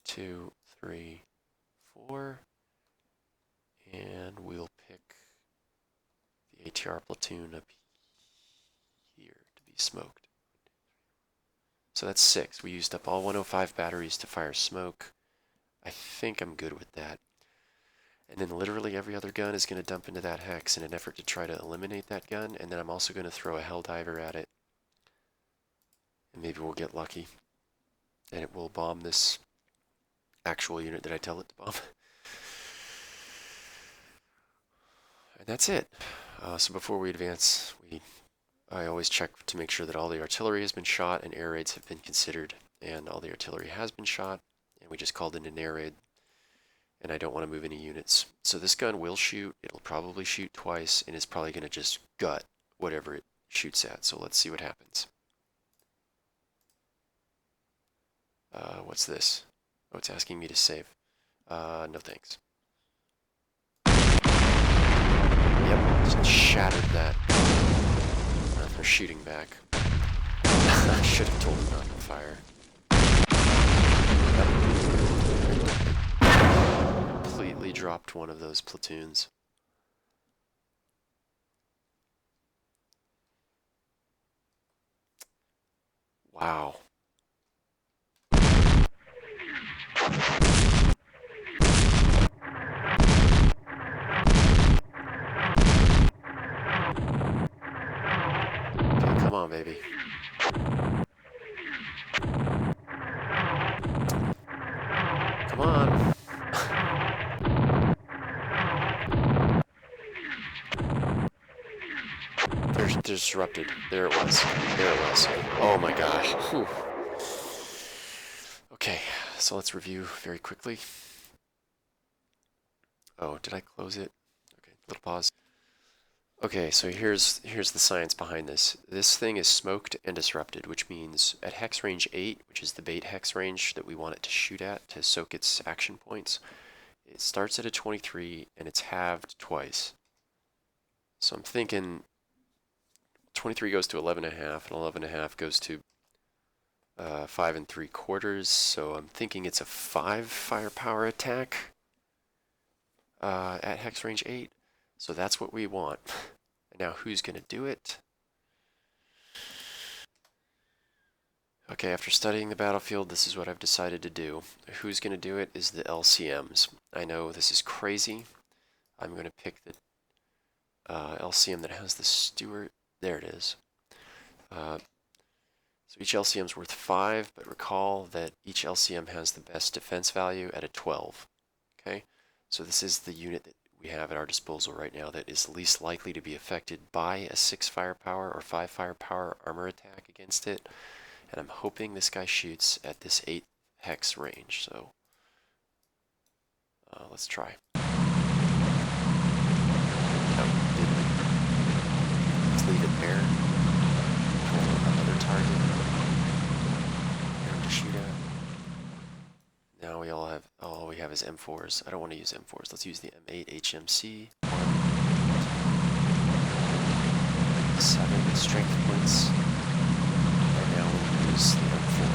2, 3, 4. And we'll pick the ATR platoon up here to be smoked. So that's 6. We used up all 105 batteries to fire smoke. I think I'm good with that. And then literally every other gun is going to dump into that hex in an effort to try to eliminate that gun. And then I'm also going to throw a Helldiver at it. And maybe we'll get lucky. And it will bomb this actual unit that I tell it to bomb. And that's it. So before we advance, I always check to make sure that all the artillery has been shot and air raids have been considered. And all the artillery has been shot. And we just called in an air raid. And I don't want to move any units. So this gun will shoot. It'll probably shoot twice, and it's probably going to just gut whatever it shoots at. So let's see what happens. What's this? Oh, it's asking me to save. No thanks. Yep, just shattered that. For shooting back. I should have told him not to fire. Yep. Completely dropped one of those platoons. Wow. Okay, come on, baby. Come on. They're disrupted. There it was. There it was. Oh my gosh. Whew. Okay, so let's review very quickly. Oh, did I close it? Okay, little pause. Okay, so here's the science behind this. This thing is smoked and disrupted, which means at hex range 8, which is the bait hex range that we want it to shoot at to soak its action points, it starts at a 23 and it's halved twice. So I'm thinking 23 goes to 11.5 and 11.5 goes to 5 3/4. So I'm thinking it's a 5 firepower attack at hex range 8. So that's what we want. Now who's going to do it? Okay, after studying the battlefield, this is what I've decided to do. Who's going to do it is the LCMs. I know this is crazy. I'm going to pick the LCM that has the Stewart. There it is. So each LCM is worth 5, but recall that each LCM has the best defense value at a 12. Okay, so this is the unit that we have at our disposal right now that is least likely to be affected by a 6 firepower or 5 firepower armor attack against it. And I'm hoping this guy shoots at this 8 hex range, so let's try. No, didn't. Let's leave it there. Pull another target. To shoot at. Now all we have is M4s. I don't want to use M4s. Let's use the M8 HMC. 7 strength points. And now we'll use the M4.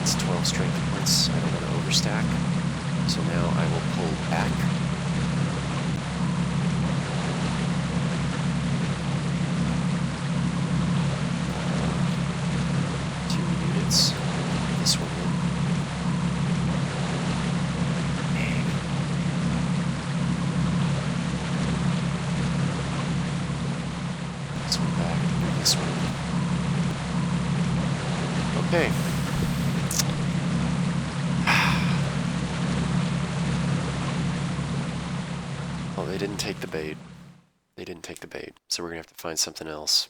It's 12 strength points. I don't want to overstack. So now I will pull back. This one in. Dang. This one back. This one. Okay. Well, they didn't take the bait. They didn't take the bait, so we're gonna have to find something else.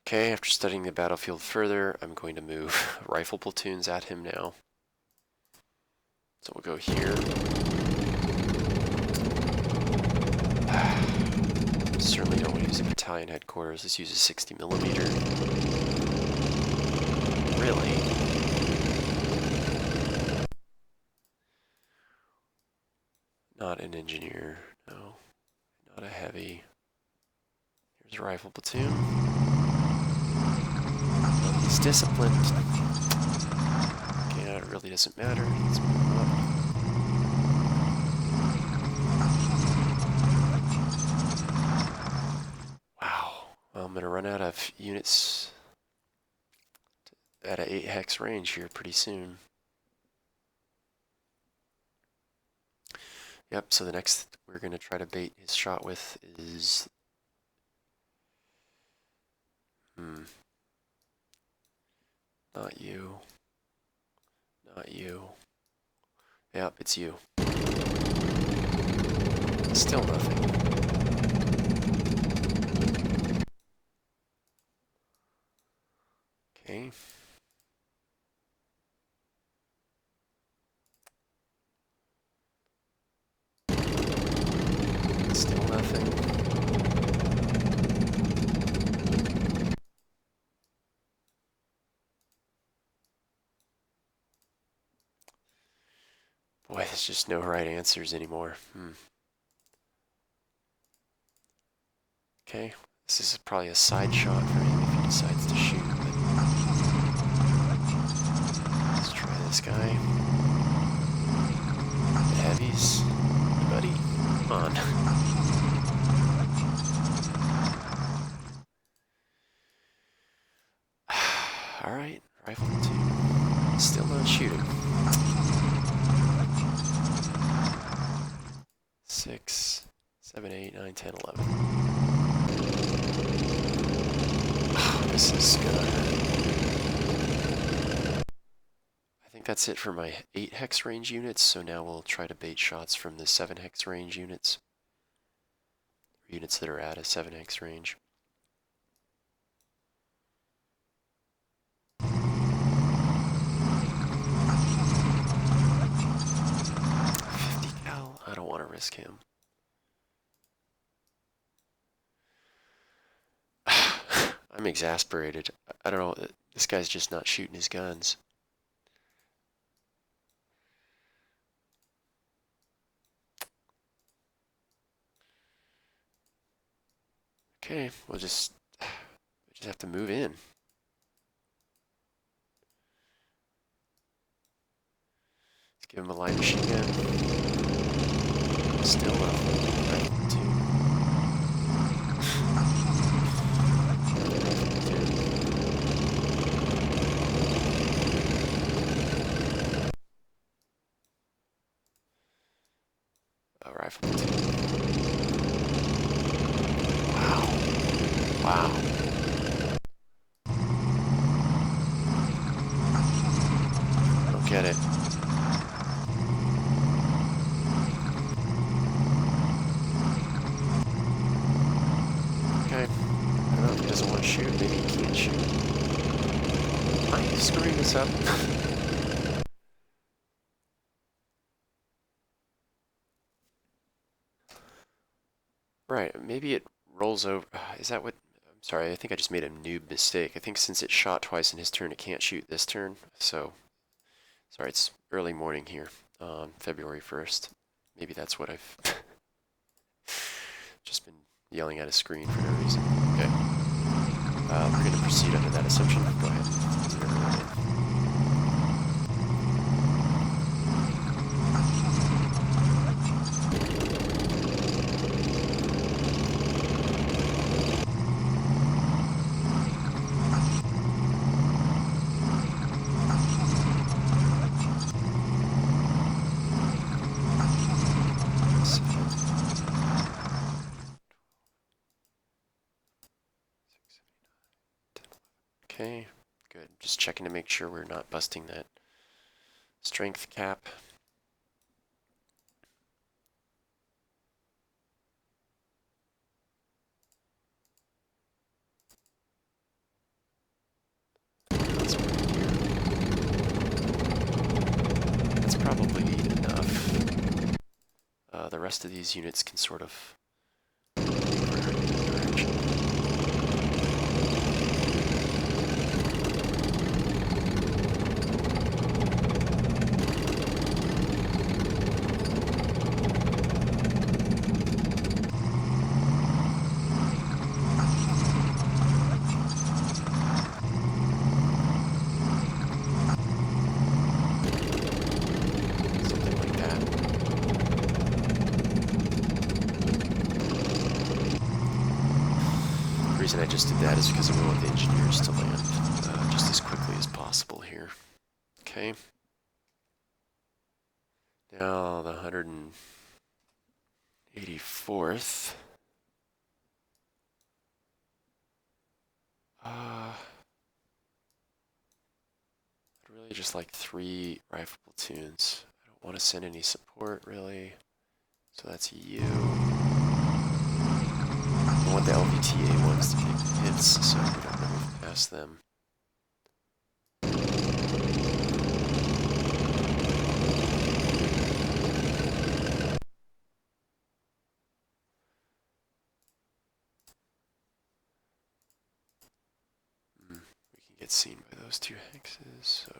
Okay, after studying the battlefield further, I'm going to move rifle platoons at him now. So we'll go here. Certainly don't want to use a battalion headquarters. Let's use a 60mm. Really? Not an engineer, no. Not a heavy. Here's a rifle platoon. He's disciplined. Okay, it really doesn't matter. Let's move him up. Wow. Well, I'm going to run out of units at an 8 hex range here pretty soon. Yep, so the next we're going to try to bait his shot with is... Not you. Not you. Yep, it's you. Still nothing. Okay. Still nothing. boy, there's just no right answers anymore. Okay, this is probably a side shot for him if he decides to shoot, but let's try this guy. The heavies. Hey, buddy, come on. Alright, rifle 2. Still not shooting. 6, 7, 8, 9, 10, 11. Oh, this is gonna hurt. I think that's it for my 8 hex range units, so now we'll try to bait shots from the 7 hex range units. Units that are at a 7 hex range. 50 cal? I don't want to risk him. I'm exasperated. I don't know, this guy's just not shooting his guns. Okay, we'll just have to move in. Let's give him a light machine gun. Still nothing. Rifle 2. Rifle 2. Wow. Wow. I don't get it. Okay. I don't know if he doesn't want to shoot. Maybe he can't shoot. Am I screwing this up? Right, maybe it rolls over. Is that what? I'm sorry, I think I just made a noob mistake. I think since it shot twice in his turn, it can't shoot this turn. So, sorry, it's early morning here on February 1st. Maybe that's what I've just been yelling at a screen for no reason. Okay. We're going to proceed under that assumption. Go ahead. Move everyone in. Okay, good. Just checking to make sure we're not busting that strength cap. That's probably enough. The rest of these units can sort of maneuver in that direction. The reason I just did that is because I want the engineers to land just as quickly as possible here. Okay. Now the 184th. I'd really just like 3 rifle platoons. I don't want to send any support really. So that's you. I want the LVTA ones to take the hits so we don't move past them. We can get seen by those 2 hexes, so...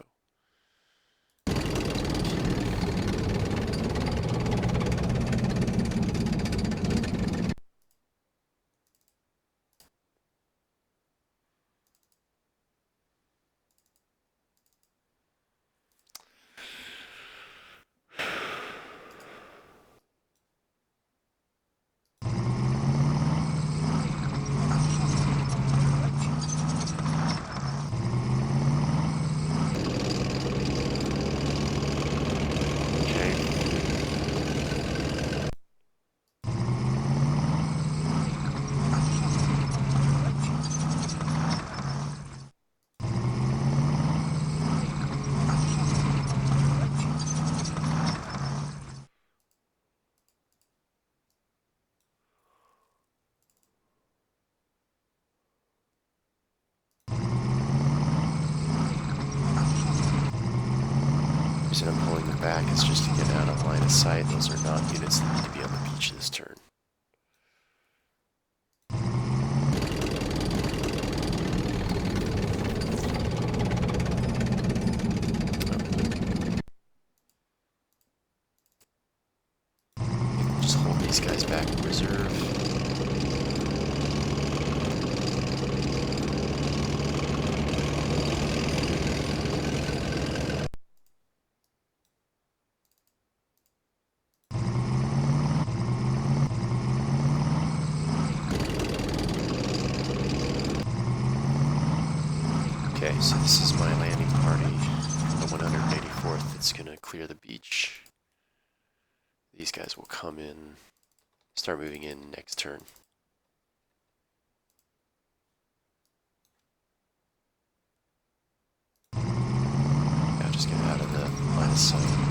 reason I'm pulling them back is just to get out of line of sight. Those are not units that need to be on the beach this turn. Just hold these guys back in reserve. Okay, so this is my landing party, the 184th that's going to clear the beach. These guys will come in, start moving in next turn. Now just get out of the line of sight.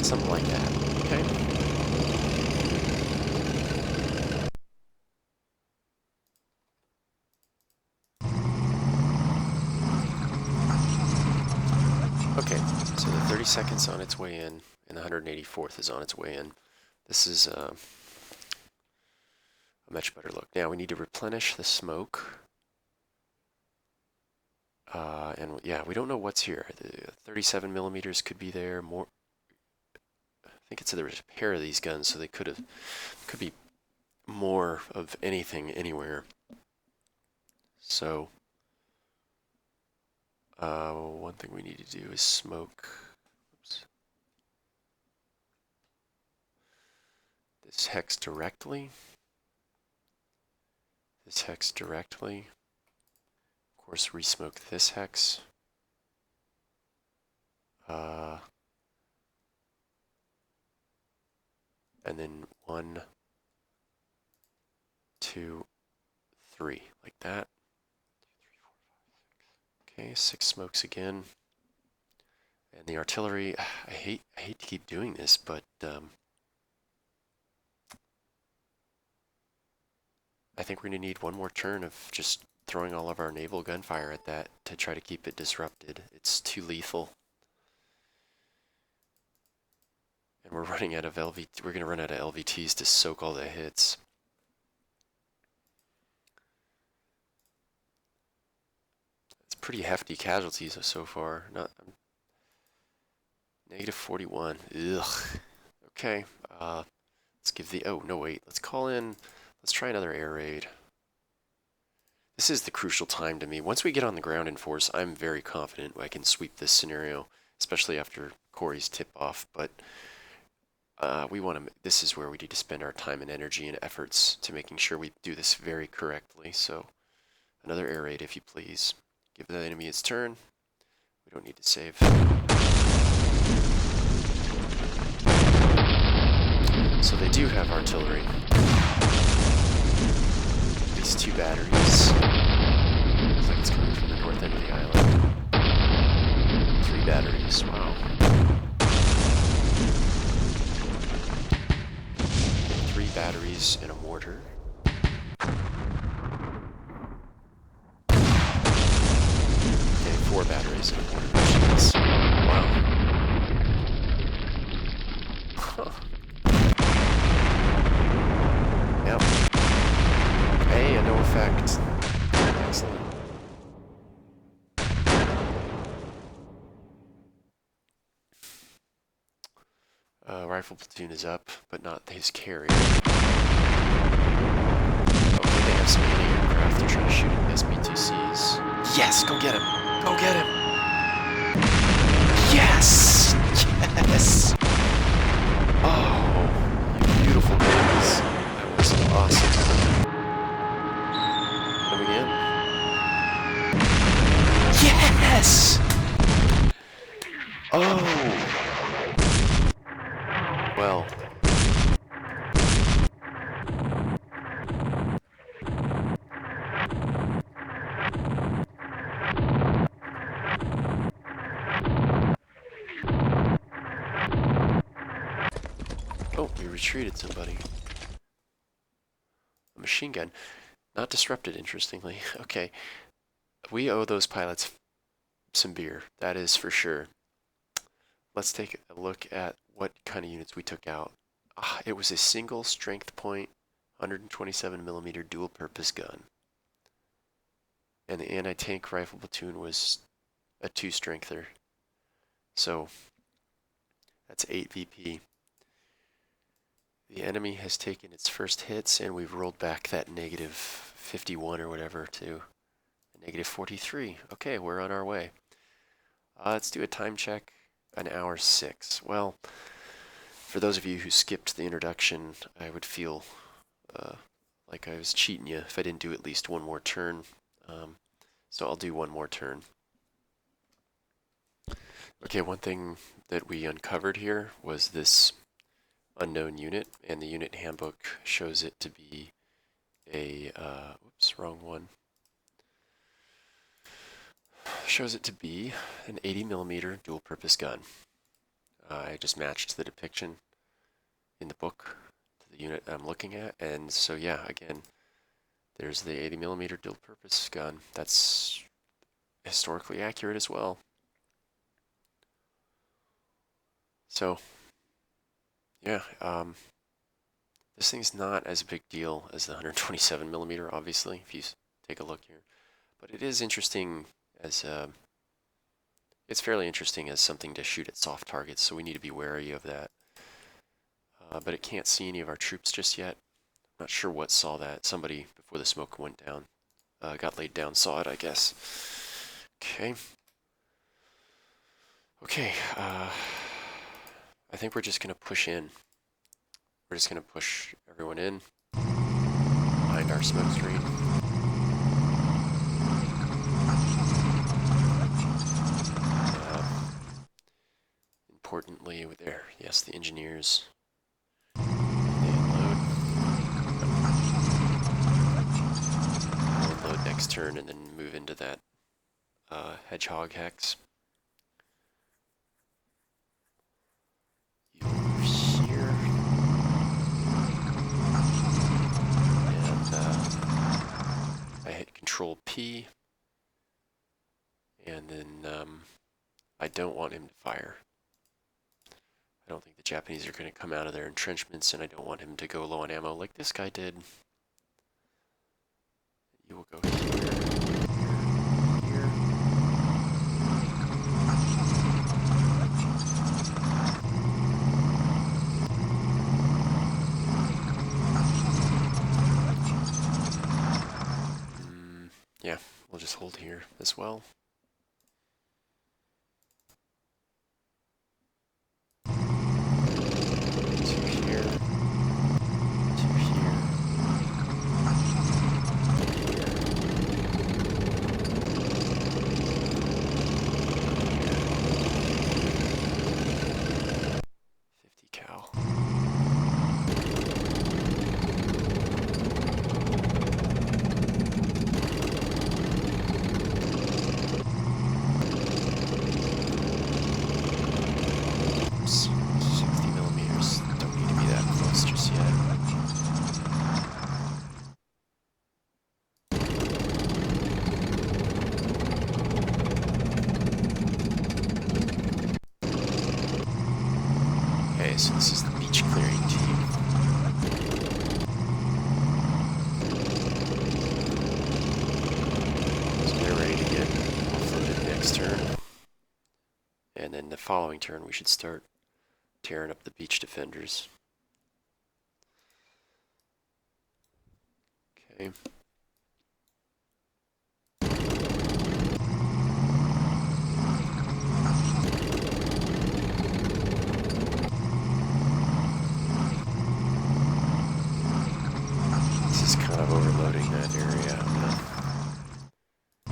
Something like that, okay? Okay, so the 32nd's on its way in, and the 184th is on its way in. This is a much better look. Now we need to replenish the smoke. And yeah, we don't know what's here. The 37 millimeters could be there. More. I think it's there was a pair of these guns, so they could be more of anything anywhere. So one thing we need to do is smoke. Oops. This hex directly. This hex directly. Of course, resmoke this hex. And then 1, 2, 3, like that. 2, 3, 4, 5, 6. Okay, 6 smokes again. And the artillery, I hate to keep doing this, but I think we're going to need one more turn of just throwing all of our naval gunfire at that to try to keep it disrupted. It's too lethal. And we're running out of LVT. We're going to run out of LVTs to soak all the hits. It's pretty hefty casualties so far. Not negative 41. Ugh. Okay. Let's give the. Oh no, wait. Let's call in. Let's try another air raid. This is the crucial time to me. Once we get on the ground in force, I'm very confident I can sweep this scenario, especially after Corey's tip-off. But we want to. This is where we need to spend our time and energy and efforts to making sure we do this very correctly. So, another air raid, if you please. Give the enemy its turn. We don't need to save. So they do have artillery. These 2 batteries. Looks like it's coming from the north end of the island. 3 batteries, wow. 3 batteries and a mortar. Okay, 4 batteries and a mortar. Jeez. Wow. Huh. Yep. Hey, a no effect. Excellent. Rifle platoon is up, but not his carry. Okay, they have some anti-aircraft. They're trying to shoot at SB-2Cs. Yes, go get him! Go get him! Yes! Yes! Oh, you beautiful babies. That was awesome. Come again. Yes! Oh! Well. Oh, we retreated somebody. A machine gun. Not disrupted, interestingly. Okay. We owe those pilots some beer. That is for sure. Let's take a look at what kind of units we took out. It was a single strength point, 127 millimeter dual purpose gun. And the anti-tank rifle platoon was a 2-strengther. So that's 8 VP. The enemy has taken its first hits, and we've rolled back that negative 51 or whatever to a negative 43. Okay, we're on our way. Let's do a time check. An hour 6. Well, for those of you who skipped the introduction, I would feel like I was cheating you if I didn't do at least one more turn. So I'll do one more turn. Okay, one thing that we uncovered here was this unknown unit, and the unit handbook shows it to be a, oops, wrong one. Shows it to be an 80 millimeter dual purpose gun. I just matched the depiction in the book to the unit I'm looking at, and so yeah, again, there's the 80 millimeter dual purpose gun. That's historically accurate as well. So yeah, this thing's not as big deal as the 127 millimeter, obviously, if you take a look here. But it is interesting as, it's fairly interesting as something to shoot at soft targets, so we need to be wary of that. But it can't see any of our troops just yet. Not sure what saw that. Somebody, before the smoke went down, got laid down, saw it, I guess. Okay. Okay, I think we're just going to push in. We're just going to push everyone in behind our smoke screen. Importantly, there, yes, the engineers. They unload. We'll unload next turn and then move into that hedgehog hex. You over here. And I hit Control P. And then I don't want him to fire. I don't think the Japanese are going to come out of their entrenchments, and I don't want him to go low on ammo like this guy did. You will go here, here. Yeah, we'll just hold here as well. So this is the beach clearing team. So they're ready to get offloaded next turn. And then the following turn we should start tearing up the beach defenders. Okay. Overloading that area. I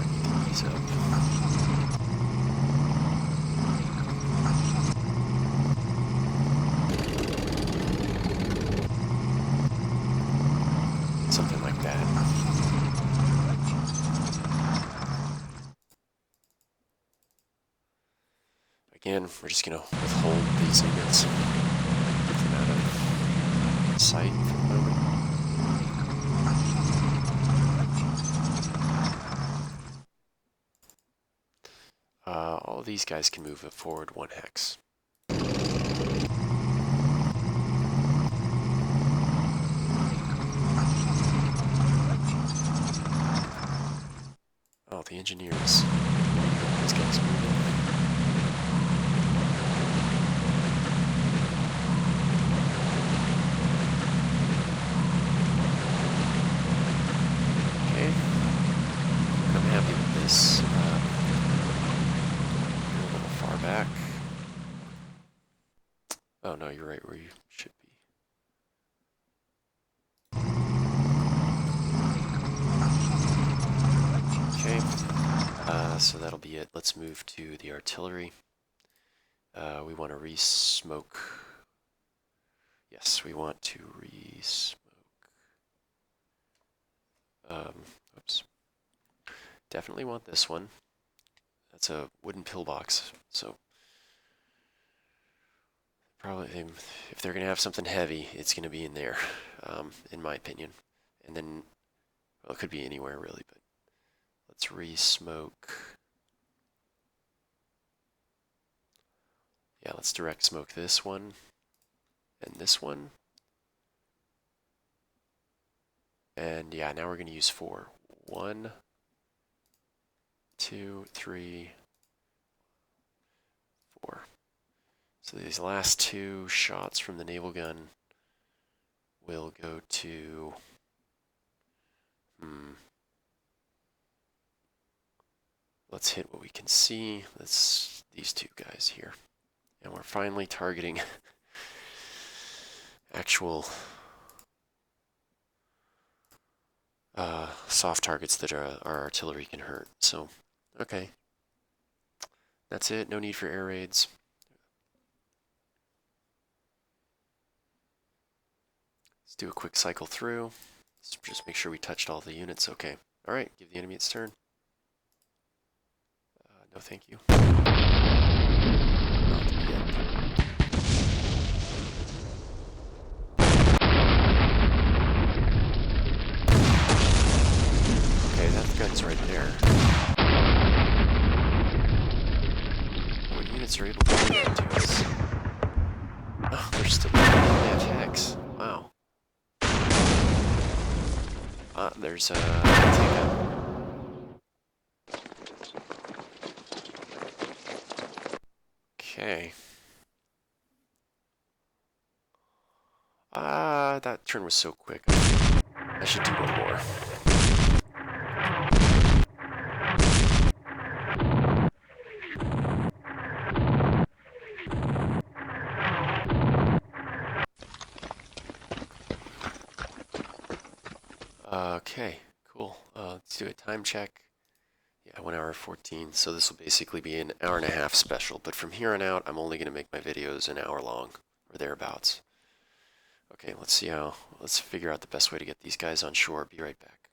need to ease up. Something like that. Again, we're just going to withhold these units. sight for the moment. All of these guys can move it forward 1 hex. Oh, the engineers. These guys moving. Okay. I'm happy with this. You're a little far back. Oh no, you're right where you should be. Okay. So that'll be it. Let's move to the artillery. We want to re-smoke. Yes, we want to re-smoke. Oops. Definitely want this one. That's a wooden pillbox, so probably if they're gonna have something heavy, it's gonna be in there, in my opinion. And then, well, it could be anywhere really, but let's re-smoke. Yeah, let's direct smoke this one and this one. And yeah, now we're gonna use 4. 1, 2, 3, 4. So these last 2 shots from the naval gun will go to, let's hit what we can see. That's these 2 guys here. And we're finally targeting actual soft targets that our artillery can hurt. So, okay. That's it. No need for air raids. Let's do a quick cycle through. Let's just make sure we touched all the units. Okay. All right. Give the enemy its turn. No, thank you. Not yet. Okay, that gun's right there. What units are able to do that to us? Oh, they're still half hex. Wow. There's a anti-gun. Okay. That turn was so quick. I should do one more. Okay, cool. Let's do a time check. Yeah, 1 hour 14. So this will basically be an hour and a half special. But from here on out, I'm only going to make my videos an hour long or thereabouts. Okay, let's figure out the best way to get these guys on shore. Be right back.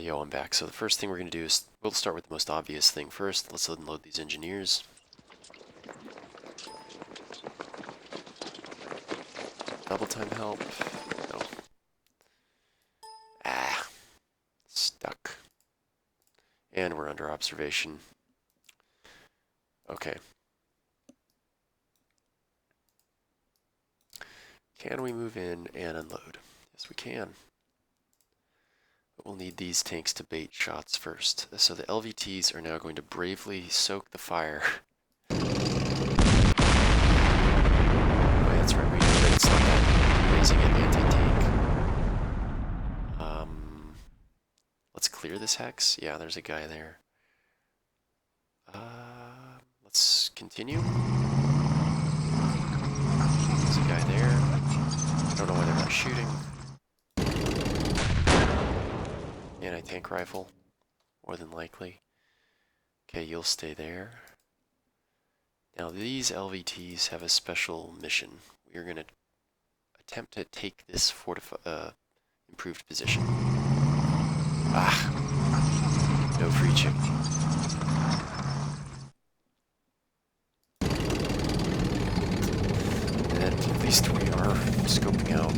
Yo, I'm back. So the first thing we're going to do is, we'll start with the most obvious thing first. Let's unload these engineers. Double time help. No. Stuck. And we're under observation. Okay. Can we move in and unload? Yes, we can. But we'll need these tanks to bait shots first. So the LVTs are now going to bravely soak the fire. Oh, that's right, we know that it's not that amazing an anti-tank. Let's clear this hex. Yeah, there's a guy there. Let's continue. There's a guy there. I don't know why they're not shooting. Anti-tank rifle, more than likely. Okay, you'll stay there. Now these LVTs have a special mission. We're going to attempt to take this improved position. No free chicken. And at least least we are scoping out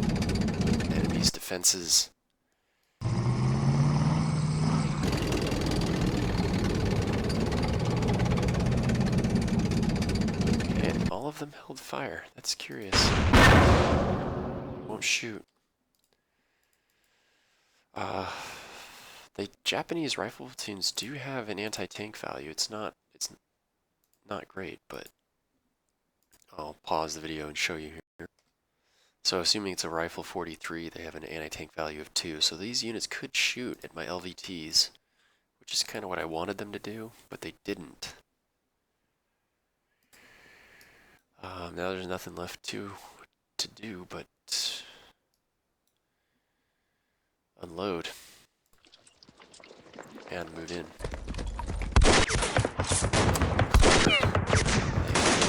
enemies' defenses. And all of them held fire. That's curious. Won't shoot. The Japanese rifle platoons do have an anti-tank value. It's not great, but I'll pause the video and show you here. So assuming it's a rifle 43, they have an anti-tank value of 2. So these units could shoot at my LVTs, which is kind of what I wanted them to do, but they didn't. Now there's nothing left to do but unload and move in.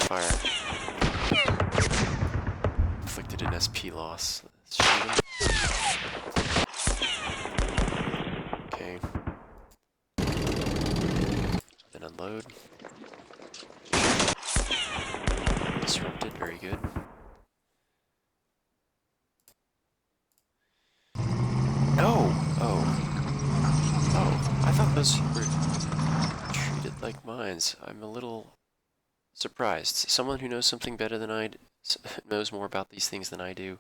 Fire. Inflicted an SP loss. Let's shoot him. Okay. Then unload. Disrupted, very good. No! Oh, I thought those were treated like mines. I'm a little surprised. Someone who knows something better than I knows more about these things than I do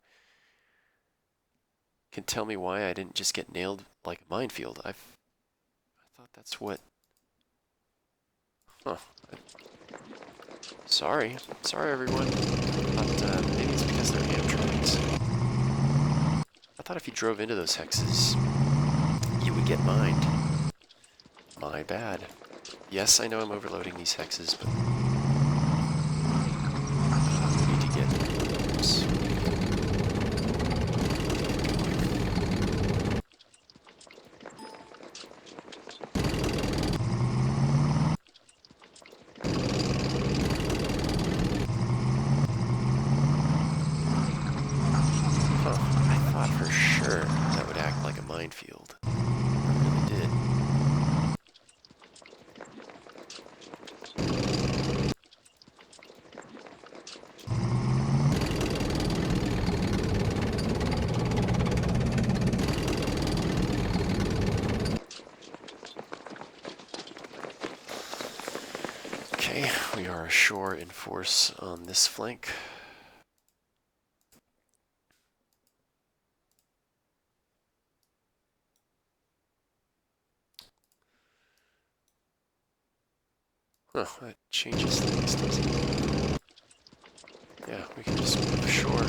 can tell me why I didn't just get nailed like a minefield. I thought that's what... Huh. Sorry everyone. I thought maybe it's because they're Amtronics. I thought if you drove into those hexes, you would get mined. My bad. Yes, I know I'm overloading these hexes, but we need to get I thought for sure that would act like a minefield. It really did. Okay, we are ashore in force on this flank. Oh, that changes things, doesn't it? Yeah, we can just move ashore.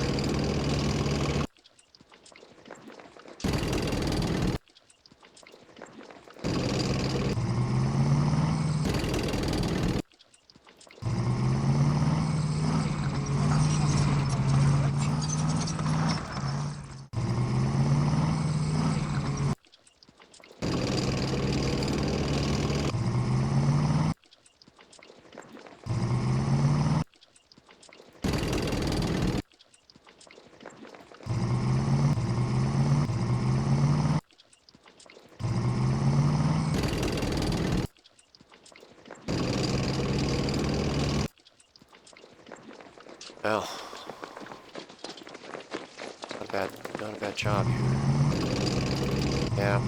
Well, not a bad job here. Yeah,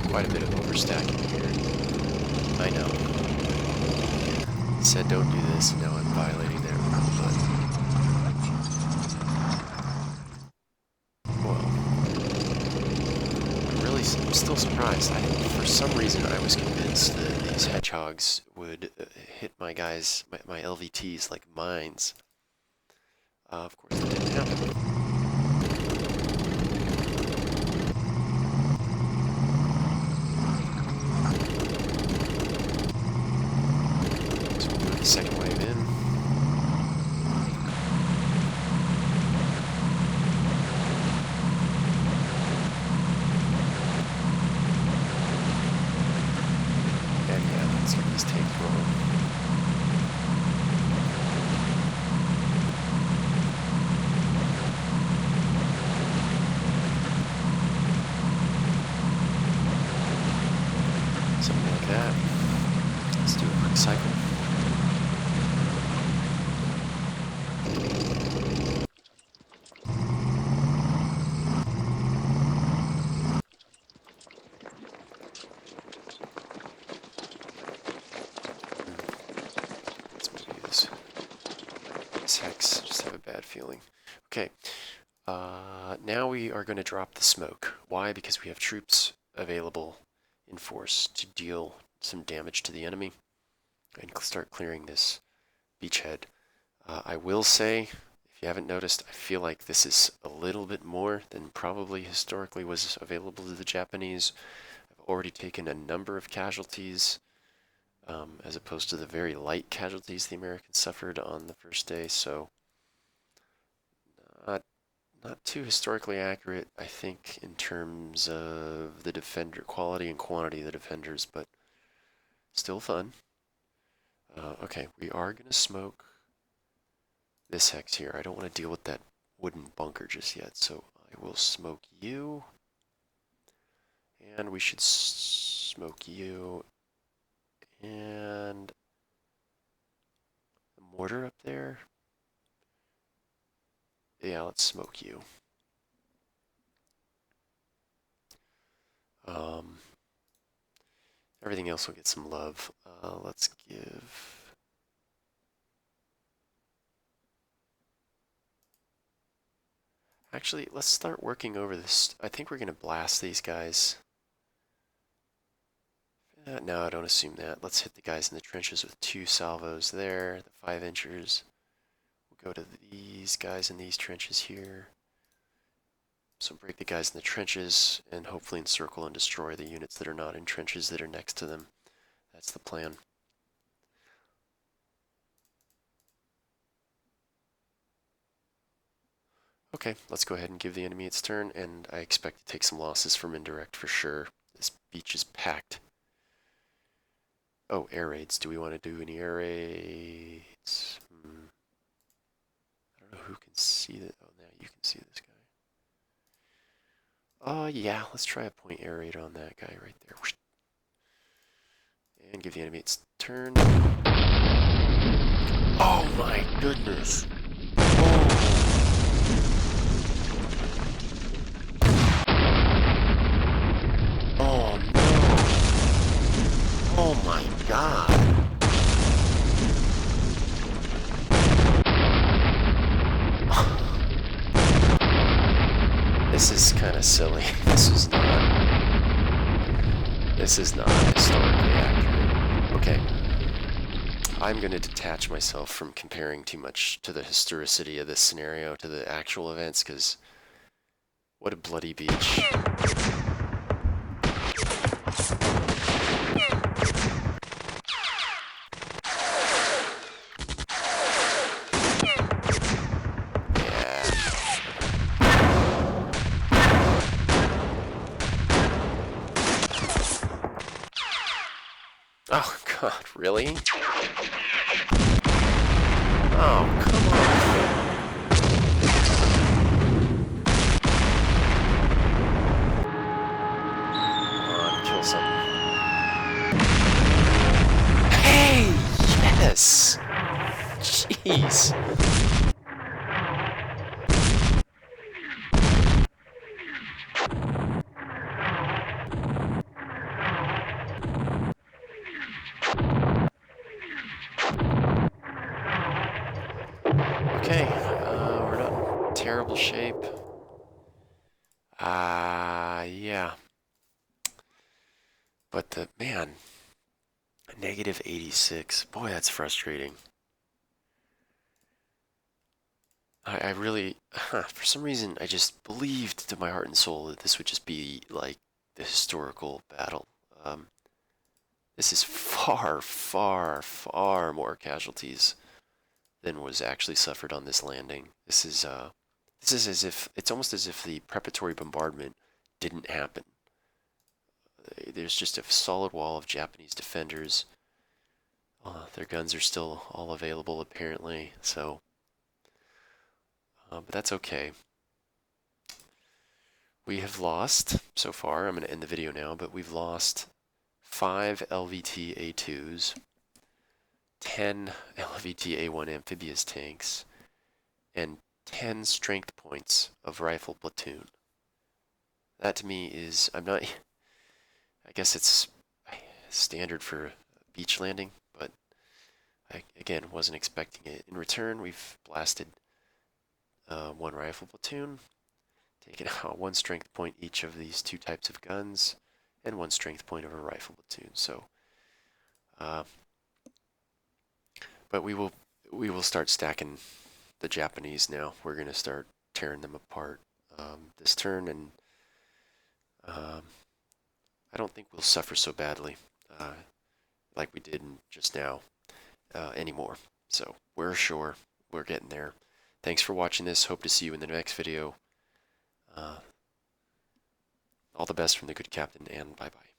quite a bit of overstacking here. I know. Said don't do this, and now I'm violating that rule, but well, I'm still surprised. For some reason, I was convinced that these hedgehogs would hit my guys, my LVTs like mines. Of course, that didn't happen. So we'll move the second wave in. And yeah, let's get these tanks rolling. Something like that. Let's do a quick cycle. feeling. Okay, now we are going to drop the smoke. Why? Because we have troops available in force to deal some damage to the enemy and start clearing this beachhead. I will say, if you haven't noticed, I feel like this is a little bit more than probably historically was available to the Japanese. I've already taken a number of casualties, as opposed to the very light casualties the Americans suffered on the first day, so not too historically accurate, I think, in terms of the defender quality and quantity of the defenders, but still fun. Okay, we are going to smoke this hex here. I don't want to deal with that wooden bunker just yet, so I will smoke you. And we should smoke you. And the mortar up there. Yeah, let's smoke you. Everything else will get some love. Let's give... Actually, let's start working over this. I think we're going to blast these guys. No, I don't assume that. Let's hit the guys in the trenches with 2 salvos there, the 5-inchers. We'll go to these guys in these trenches here. So break the guys in the trenches and hopefully encircle and destroy the units that are not in trenches that are next to them. That's the plan. Okay, let's go ahead and give the enemy its turn, and I expect to take some losses from indirect for sure. This beach is packed. Oh, air raids. Do we want to do any air raids? I don't know who can see that. Oh, now you can see this guy. Yeah, let's try a point air raid on that guy right there. And give the enemy its turn. Oh my goodness. Oh no. Oh my god. This is kind of silly. This is not historically accurate. Okay. I'm going to detach myself from comparing too much to the historicity of this scenario to the actual events, because what a bloody beach. Oh god, really? Oh, come on. Come on, kill something. Hey! Yes! Jeez! Okay, we're not in terrible shape. Yeah. But man, -86. Boy, that's frustrating. I really, for some reason, I just believed to my heart and soul that this would just be like the historical battle. This is far, far, far more casualties than was actually suffered on this landing. This is as if, it's almost as if the preparatory bombardment didn't happen. There's just a solid wall of Japanese defenders. Their guns are still all available apparently, so, but that's okay. We have lost, so far, I'm going to end the video now, but we've lost 5 LVT A2s, 10 LVT A1 amphibious tanks, and 10 strength points of rifle platoon. That to me is, I guess it's standard for a beach landing, but I, again, wasn't expecting it. In return, we've blasted one rifle platoon, taking out one strength point each of these two types of guns, and one strength point of a rifle platoon. So, but we will start stacking the Japanese now. We're gonna start tearing them apart this turn, and I don't think we'll suffer so badly like we did just now anymore. So we're sure we're getting there. Thanks for watching this. Hope to see you in the next video. All the best from the good captain, and bye-bye.